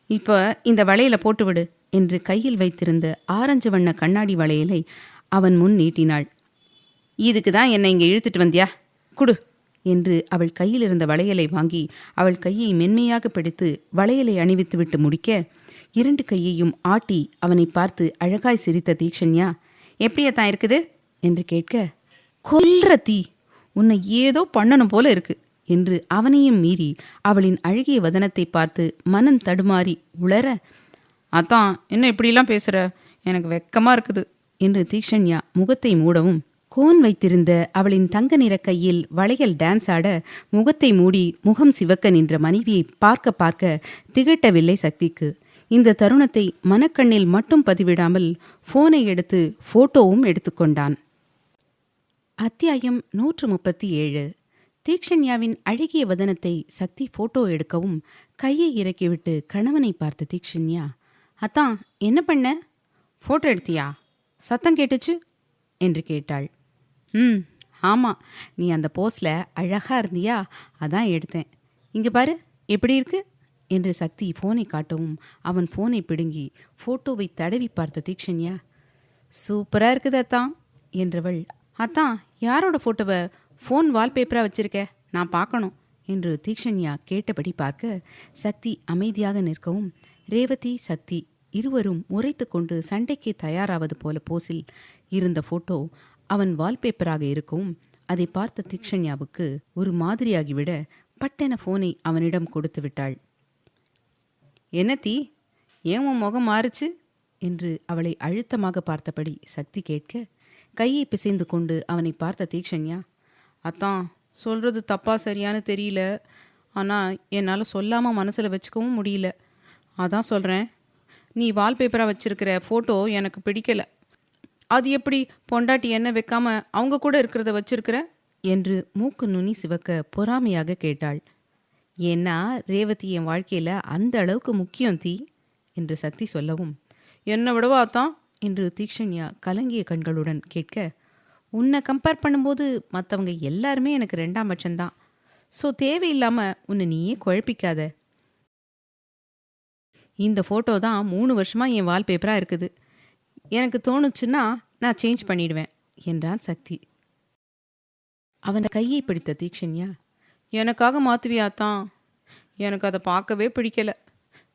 இப்போ இந்த வளையலை போட்டுவிடு என்று கையில் வைத்திருந்த ஆரஞ்சு வண்ண கண்ணாடி வளையலை அவன் முன் நீட்டினாள். இதுக்கு தான் என்னை இங்கே இழுத்துட்டு வந்தியா, குடு என்று அவள் கையில் இருந்த வளையலை வாங்கி அவள் கையை மென்மையாக பிடித்து வளையலை அணிவித்துவிட்டு முடிக்க 2 கையையும் ஆட்டி அவனை பார்த்து அழகாய் சிரித்த தீக்ஷண்யா, எப்படியத்தான் இருக்குது என்று கேட்க, கொல்ற தீ, உன்னை ஏதோ பண்ணணும் போல இருக்கு என்று அவனையும் மீறி அவளின் அழகிய வதனத்தை பார்த்து மனம் தடுமாறி உளர, அதான் என்ன இப்படிலாம் பேசுற, எனக்கு வெக்கமா இருக்குது என்று தீக்ஷண்யா முகத்தை மூடவும் கோன் வைத்திருந்த அவளின் தங்க நிற கையில் வளையல் டான்ஸ் ஆட முகத்தை மூடி முகம் சிவக்க நின்ற மனைவியை பார்க்க பார்க்க திகட்டவில்லை சக்திக்கு. இந்த தருணத்தை மனக்கண்ணில் மட்டும் பதிவிடாமல் போனை எடுத்து போட்டோவும் எடுத்துக்கொண்டான். அத்தியாயம் 137. தீக்ஷண்யாவின் அழகிய வதனத்தை சக்தி போட்டோ எடுக்கவும் கையை இறக்கிவிட்டு கணவனை பார்த்த தீக்ஷண்யா, அத்தான் என்ன பண்ண, போட்டோ எடுத்தியா, சத்தம் கேட்டுச்சு என்று கேட்டாள். ம், ஆமாம், நீ அந்த போஸில் அழகாக இருந்தியா, அதான் எடுத்தேன். இங்கே பாரு எப்படி இருக்கு என்று சக்தி ஃபோனை காட்டவும் அவன் ஃபோனை பிடுங்கி ஃபோட்டோவை தடவி பார்த்த தீக்ஷண்யா, சூப்பராக இருக்குது அத்தான் என்றவள். அத்தான், யாரோட ஃபோட்டோவை ஃபோன் வால்பேப்பராக வச்சிருக்க, நான் பார்க்கணும் என்று தீக்ஷண்யா கேட்டபடி பார்க்க சக்தி அமைதியாக நிற்கவும் ரேவதி சக்தி இருவரும் முறைத்து கொண்டு சண்டைக்கு தயாராவது போல போஸில் இருந்த ஃபோட்டோ அவன் வால்பேப்பராக இருக்கவும் அதை பார்த்த தீக்ஷண்யாவுக்கு ஒரு மாதிரியாகிவிட பட்டென ஃபோனை அவனிடம் கொடுத்து விட்டாள். என்ன தீ, ஏன் உன் முகம் மாறுச்சு என்று அவளை அழுத்தமாக பார்த்தபடி சக்தி கேட்க கையை பிசைந்து கொண்டு அவனை பார்த்த தீக்ஷண்யா, அத்தான் சொல்கிறது தப்பா சரியானு தெரியல, ஆனால் என்னால் சொல்லாமல் மனசில் வச்சுக்கவும் முடியல, அதான் சொல்கிறேன். நீ வால்பேப்பராக வச்சிருக்கிற ஃபோட்டோ எனக்கு பிடிக்கலை. அது எப்படி பொண்டாட்டி என்ன வைக்காம அவங்க கூட இருக்கிறத வச்சிருக்கிற என்று மூக்கு நுனி சிவக்க பொறாமையாக கேட்டாள். ஏன்னா ரேவதி என் வாழ்க்கையில் அந்த அளவுக்கு முக்கியம் தீ என்று சக்தி சொல்லவும், என்னை விடவா தான் என்று தீக்ஷண்யா கலங்கிய கண்களுடன் கேட்க, உன்னை கம்பேர் பண்ணும்போது மற்றவங்க எல்லாருமே எனக்கு 2ஆம் பட்சம்தான். ஸோ தேவையில்லாமல் உன்னை நீயே குழப்பிக்காத. இந்த ஃபோட்டோ தான் 3 வருஷமாக என் வால்பேப்பராக இருக்குது. எனக்கு தோணுச்சுன்னா நான் சேஞ்ச் பண்ணிடுவேன் என்றான் சக்தி. அவன் கையை பிடித்த தீக்ஷண்யா, எனக்காக மாற்றுவியாத்தான், எனக்கு அதை பார்க்கவே பிடிக்கலை.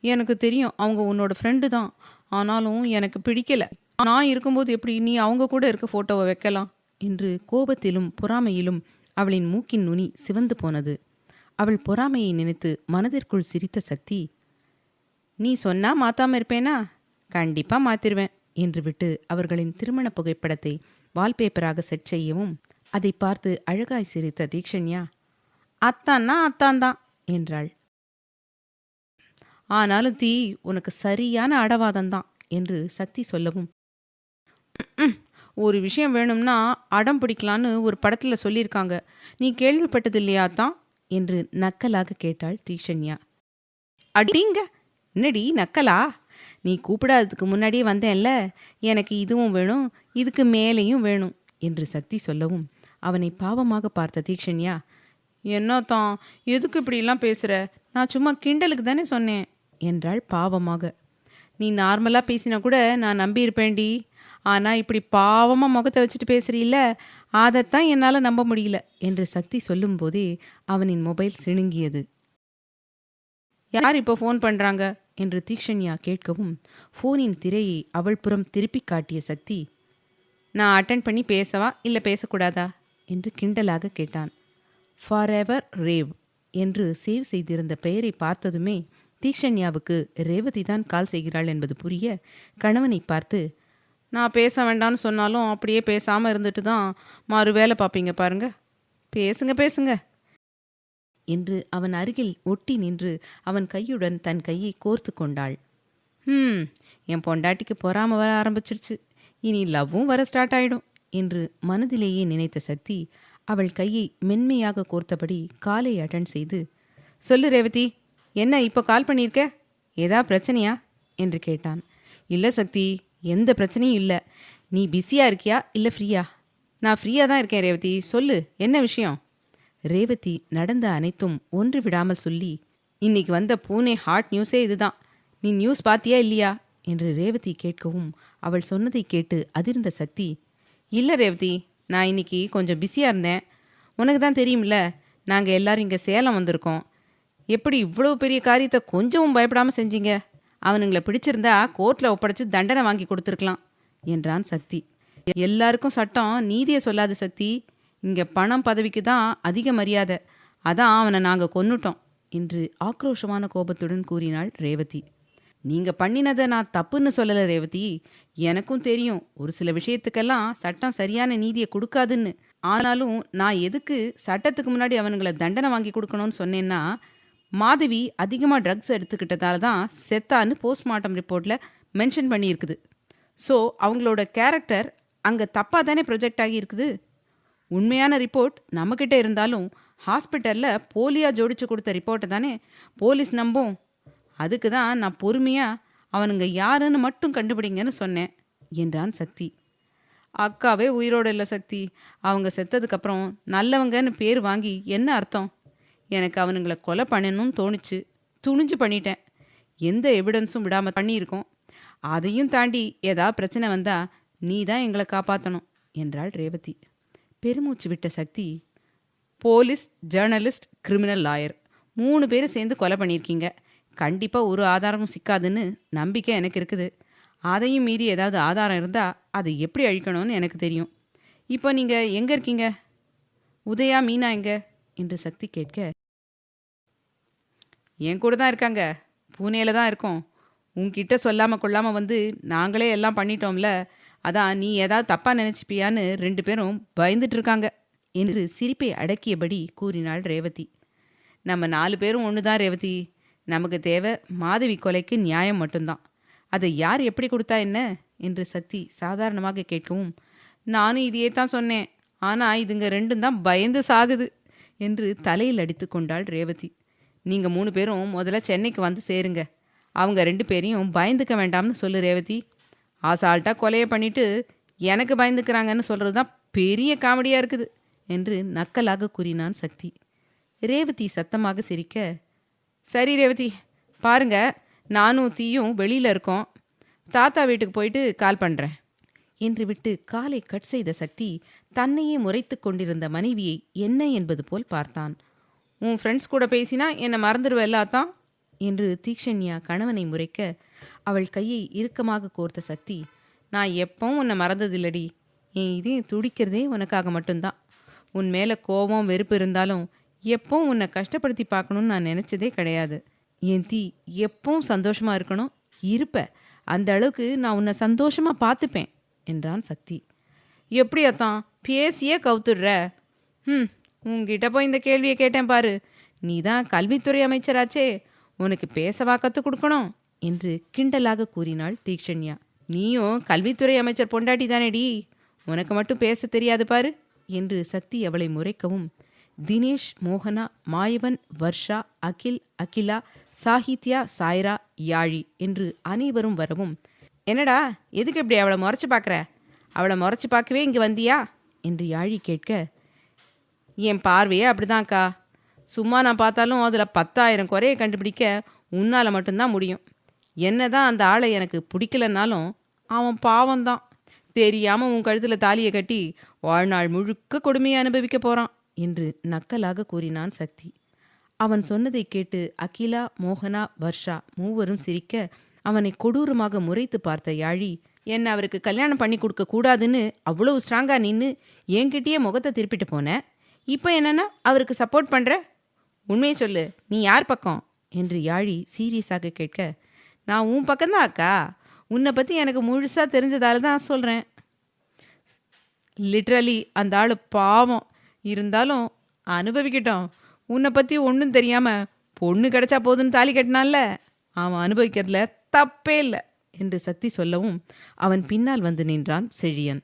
எனக்கு தெரியும் அவங்க உன்னோட ஃப்ரெண்டு தான், ஆனாலும் எனக்கு பிடிக்கலை. நான் இருக்கும்போது எப்படி நீ அவங்க கூட இருக்க ஃபோட்டோவை வைக்கலாம் என்று கோபத்திலும் பொறாமையிலும் அவளின் மூக்கின் நுனி சிவந்து போனது. அவள் பொறாமையை நினைத்து மனதிற்குள் சிரித்த சக்தி, நீ சொன்னா மாத்தாம இருப்பேனா, கண்டிப்பா மாத்திருவேன் என்று விட்டு அவர்களின் திருமண புகைப்படத்தை வால்பேப்பராக செட் செய்யவும் அதை பார்த்து அழகாய் சிரித்த தீக்ஷண்யா, அத்தான்னா அத்தான்தான் என்றாள். ஆனாலும் தீ, உனக்கு சரியான அடவாதம்தான் என்று சக்தி சொல்லவும், ஒரு விஷயம் வேணும்னா அடம் பிடிக்கலான்னு ஒரு படத்தில் சொல்லியிருக்காங்க, நீ கேள்விப்பட்டது இல்லையா தான் என்று நக்கலாக கேட்டாள் தீக்ஷண்யா. அடிங்க, என்னடி நக்கலா, நீ கூப்பிடாததுக்கு முன்னாடியே வந்தேன்ல, எனக்கு இதுவும் வேணும் இதுக்கு மேலேயும் வேணும் என்று சக்தி சொல்லவும் அவனை பாவமாக பார்த்த தீக்ஷண்யா, என்னத்தான் எதுக்கு இப்படிலாம் பேசுகிற, நான் சும்மா கிண்டலுக்கு தானே சொன்னேன் என்றாள் பாவமாக. நீ நார்மலாக பேசினா கூட நான் நம்பியிருப்பேன்டி, ஆனால் இப்படி பாவமாக முகத்தை வச்சுட்டு பேசுறீல்ல, அதைத்தான் என்னால் நம்ப முடியல என்று சக்தி சொல்லும்போதே அவனின் மொபைல் சிணுங்கியது. யார் இப்போ ஃபோன் பண்ணுறாங்க என்று தீக்ஷண்யா கேட்கவும் ஃபோனின் திரையை அவள் புறம் திருப்பி காட்டிய சக்தி, நான் அட்டென்ட் பண்ணி பேசவா இல்லை பேசக்கூடாதா என்று கிண்டலாக கேட்டான். ஃபார் எவர் ரேவ் என்று சேவ் செய்திருந்த பெயரை பார்த்ததுமே தீக்ஷண்யாவுக்கு ரேவதி தான் கால் செய்கிறாள் என்பது புரிய கணவனை பார்த்து, நான் பேச வேண்டாம்னு சொன்னாலும் அப்படியே பேசாமல் இருந்துட்டு தான் மாறு வேலை பார்ப்பீங்க பாருங்க, பேசுங்க பேசுங்க என்று அவன் அருகில் ஒட்டி நின்று அவன் கையுடன் தன் கையை கோர்த்து கொண்டாள். என் பொண்டாட்டிக்கு பொறாம வர ஆரம்பிச்சிருச்சு, இனி லவ்வும் வர ஸ்டார்ட் ஆயிடும் என்று மனதிலேயே நினைத்த சக்தி அவள் கையை மென்மையாக கோர்த்தபடி காலை அட்டன் செய்து, சொல்லு ரேவதி, என்ன இப்போ கால் பண்ணியிருக்க, ஏதா பிரச்சனையா என்று கேட்டான். இல்லை சக்தி, எந்த பிரச்சனையும் இல்லை. நீ பிஸியாக இருக்கியா இல்லை ஃப்ரீயா? நான் ஃப்ரீயாக தான் இருக்கேன் ரேவதி, சொல்லு என்ன விஷயம்? ரேவதி நடந்த அனைத்தும் ஒன்று விடாமல் சொல்லி, இன்னைக்கு வந்த பூனே ஹாட் நியூஸே இதுதான், நீ நியூஸ் பார்த்தியா இல்லையா என்று ரேவதி கேட்கவும் அவள் சொன்னதை கேட்டு அதிர்ந்த சக்தி, இல்லை ரேவதி, நான் இன்னைக்கு கொஞ்சம் பிஸியாக இருந்தேன். உனக்கு தான் தெரியும்ல, நாங்கள் எல்லாரும் இங்கே சேலம் வந்திருக்கோம். எப்படி இவ்வளோ பெரிய காரியத்தை கொஞ்சமும் பயப்படாமல் செஞ்சீங்க? அவனுங்களை பிடிச்சிருந்தா கோர்ட்டில் ஒப்படைச்சு தண்டனை வாங்கி கொடுத்துருக்கலாம் என்றான் சக்தி. எல்லாருக்கும் சட்டம் நீதியை சொல்லாது சக்தி, இங்கே பணம் பதவிக்கு தான் அதிக மரியாதை, அதான் அவனை நாங்கள் கொன்னுட்டோம் என்று ஆக்ரோஷமான கோபத்துடன் கூறினாள் ரேவதி. நீங்கள் பண்ணினதை நான் தப்புன்னு சொல்லலை ரேவதி, எனக்கும் தெரியும் ஒரு சில விஷயத்துக்கெல்லாம் சட்டம் சரியான நீதியை கொடுக்காதுன்னு. ஆனாலும் நான் எதுக்கு சட்டத்துக்கு முன்னாடி அவனுங்களை தண்டனை வாங்கி கொடுக்கணும்னு சொன்னேன்னா, மாதவி அதிகமாக ட்ரக்ஸ் எடுத்துக்கிட்டதால தான் செத்தான்னு போஸ்ட்மார்ட்டம் ரிப்போர்ட்டில் மென்ஷன் பண்ணியிருக்குது. ஸோ அவங்களோட கேரக்டர் அங்கே தப்பாக தானே ப்ரொஜெக்ட் ஆகியிருக்குது. உண்மையான ரிப்போர்ட் நம்மக்கிட்ட இருந்தாலும் ஹாஸ்பிட்டலில் போலியாக ஜோடிச்சு கொடுத்த ரிப்போர்ட்டை தானே போலீஸ் நம்பும். அதுக்கு தான் நான் பொறுமையாக அவனுங்க யாருன்னு மட்டும் கண்டுபிடிங்கன்னு சொன்னேன் என்றான் சக்தி. அக்காவே உயிரோடு இல்லை சக்தி. அவங்க செத்ததுக்கப்புறம் நல்லவங்கன்னு பேர் வாங்கி என்ன அர்த்தம்? எனக்கு அவனுங்களை கொலை பண்ணணும்னு தோணுச்சு. துணிஞ்சு பண்ணிட்டேன். எந்த எவிடன்ஸும் விடாமல் பண்ணியிருக்கோம். அதையும் தாண்டி ஏதாவது பிரச்சனை வந்தா நீ தான் எங்களை காப்பாற்றணும் என்றாள் ரேவதி. பெருமூச்சு விட்ட சக்தி, போலீஸ், ஜேர்னலிஸ்ட், கிரிமினல் லாயர் 3 பேரும் சேர்ந்து கொலை பண்ணியிருக்கீங்க. கண்டிப்பாக ஒரு ஆதாரமும் சிக்காதுன்னு நம்பிக்கை எனக்கு இருக்குது. அதையும் மீறி ஏதாவது ஆதாரம் இருந்தால் அதை எப்படி அழிக்கணும்னு எனக்கு தெரியும். இப்போ நீங்கள் எங்கே இருக்கீங்க? உதயா, மீனா எங்கே என்று சக்தி கேட்க, என் கூட தான் இருக்காங்க. பூனேல தான் இருக்கோம். உன்கிட்ட சொல்லாமல் கொள்ளாமல் வந்து நாங்களே எல்லாம் பண்ணிட்டோம்ல, அதான் நீ ஏதாவது தப்பாக நினச்சிப்பியான்னு 2 பேரும் பயந்துட்டு இருக்காங்க என்று சிரிப்பை அடக்கியபடி கூறினாள் ரேவதி. நம்ம 4 பேரும் ஒன்று தான் ரேவதி. நமக்கு தேவை மாதவி கொலைக்கு நியாயம் மட்டும்தான். அதை யார் எப்படி கொடுத்தா என்ன என்று சக்தி சாதாரணமாக கேட்கவும், நானும் இதையே தான் சொன்னேன். ஆனால் இதுங்க 2 தான் பயந்து சாகுது என்று தலையில் அடித்து கொண்டாள் ரேவதி. நீங்கள் 3 பேரும் முதல்ல சென்னைக்கு வந்து சேருங்க. அவங்க 2 பேரையும் பயந்துக்க வேண்டாம்னு சொல்லு ரேவதி. ஆசால்ட்டாக கொலையை பண்ணிட்டு எனக்கு பயந்துக்கிறாங்கன்னு சொல்கிறது தான் பெரிய காமெடியாக இருக்குது என்று நக்கலாக கூறினான் சக்தி. ரேவதி சத்தமாக சிரிக்க, சரி ரேவதி, பாருங்க, நானும் தீயும் வெளியில் இருக்கோம். தாத்தா வீட்டுக்கு போயிட்டு கால் பண்ணுறேன் என்று விட்டு காலை கட் செய்த சக்தி தன்னையே முறைத்து கொண்டிருந்த மனைவியை என்ன என்பது போல் பார்த்தான். உன் ஃப்ரெண்ட்ஸ் கூட பேசினா என்னை மறந்துடுவெல்லாத்தான் என்று தீக்ஷண்யா கணவனை முறைக்க, அவள் கையை இறுக்கமாக கோர்த்த சக்தி, நான் எப்பவும் உன்னை மறந்ததில்லடி. என் இதயம் துடிக்கிறதே உனக்காக மட்டும்தான். உன் மேலே கோபம், வெறுப்பு இருந்தாலும் எப்பவும் உன்னை கஷ்டப்படுத்தி பார்க்கணும்னு நான் நினச்சதே கிடையாது. என் தீ எப்பவும் சந்தோஷமாக இருக்கணும், இருப்ப. அந்த அளவுக்கு நான் உன்னை சந்தோஷமாக பார்த்துப்பேன் என்றான் சக்தி. எப்படியாத்தான் பேசியே கவுத்துடுற? உன்கிட்ட போய் இந்த கேள்வியை கேட்டேன் பாரு. நீ தான் கல்வித்துறை அமைச்சராச்சே, உனக்கு பேசவா கற்றுக் கொடுக்கணும் என்று கிண்டலாக கூறினாள் தீக்ஷண்யா. நீயும் கல்வித்துறை அமைச்சர் பொண்டாட்டி தானேடி, உனக்கு மட்டும் பேச தெரியாது பாரு என்று சக்தி அவளை முறைக்கவும், தினேஷ், மோகனா, மாயவன், வர்ஷா, அகில், அகிலா, சாகித்யா, சாய்ரா, யாழி என்று அனைவரும் வரவும், என்னடா எதுக்கு இப்படி அவளை முறைச்சி பார்க்குற? அவளை முறைச்சி பார்க்கவே இங்கே வந்தியா என்று யாழி கேட்க, என் பார்வையே அப்படிதான்க்கா. சும்மா நான் பார்த்தாலும் அதில் 10,000 குறையை கண்டுபிடிக்க உன்னால் மட்டும்தான் முடியும். என்ன தான் அந்த ஆளை எனக்கு பிடிக்கலன்னாலும் அவன் பாவம்தான். தெரியாமல் உன் கழுத்தில் தாலியை கட்டி வாழ்நாள் முழுக்க கொடுமையை அனுபவிக்க போகிறான் என்று நக்கலாக கூறினான் சக்தி. அவன் சொன்னதை கேட்டு அகிலா, மோகனா, வர்ஷா 3வரும் சிரிக்க, அவனை கொடூரமாக முறைத்து பார்த்த யாழி, என்னை அவருக்கு கல்யாணம் பண்ணி கொடுக்க கூடாதுன்னு அவ்வளவு ஸ்ட்ராங்காக நின்று என்கிட்டயே முகத்தை திருப்பிட்டு போனேன். இப்போ என்னன்னா அவருக்கு சப்போர்ட் பண்ணுற? உண்மையை சொல்லு, நீ யார் பக்கம் என்று யாழி சீரியஸாக கேட்க, நான் உன் பக்கம்தான் அக்கா. உன்னை பற்றி எனக்கு முழுசாக தெரிஞ்சதால தான் சொல்கிறேன். லிட்ரலி அந்த ஆள் பாவம். இருந்தாலும் அனுபவிக்கட்டும். உன்னை பற்றி ஒன்றும் தெரியாமல் பொண்ணு கிடைச்சா போதுன்னு தாலி கட்டினான்ல, அவன் அனுபவிக்கிறதுல தப்பே இல்லை என்று சக்தி சொல்லவும் அவன் பின்னால் வந்து நின்றான் செழியன்.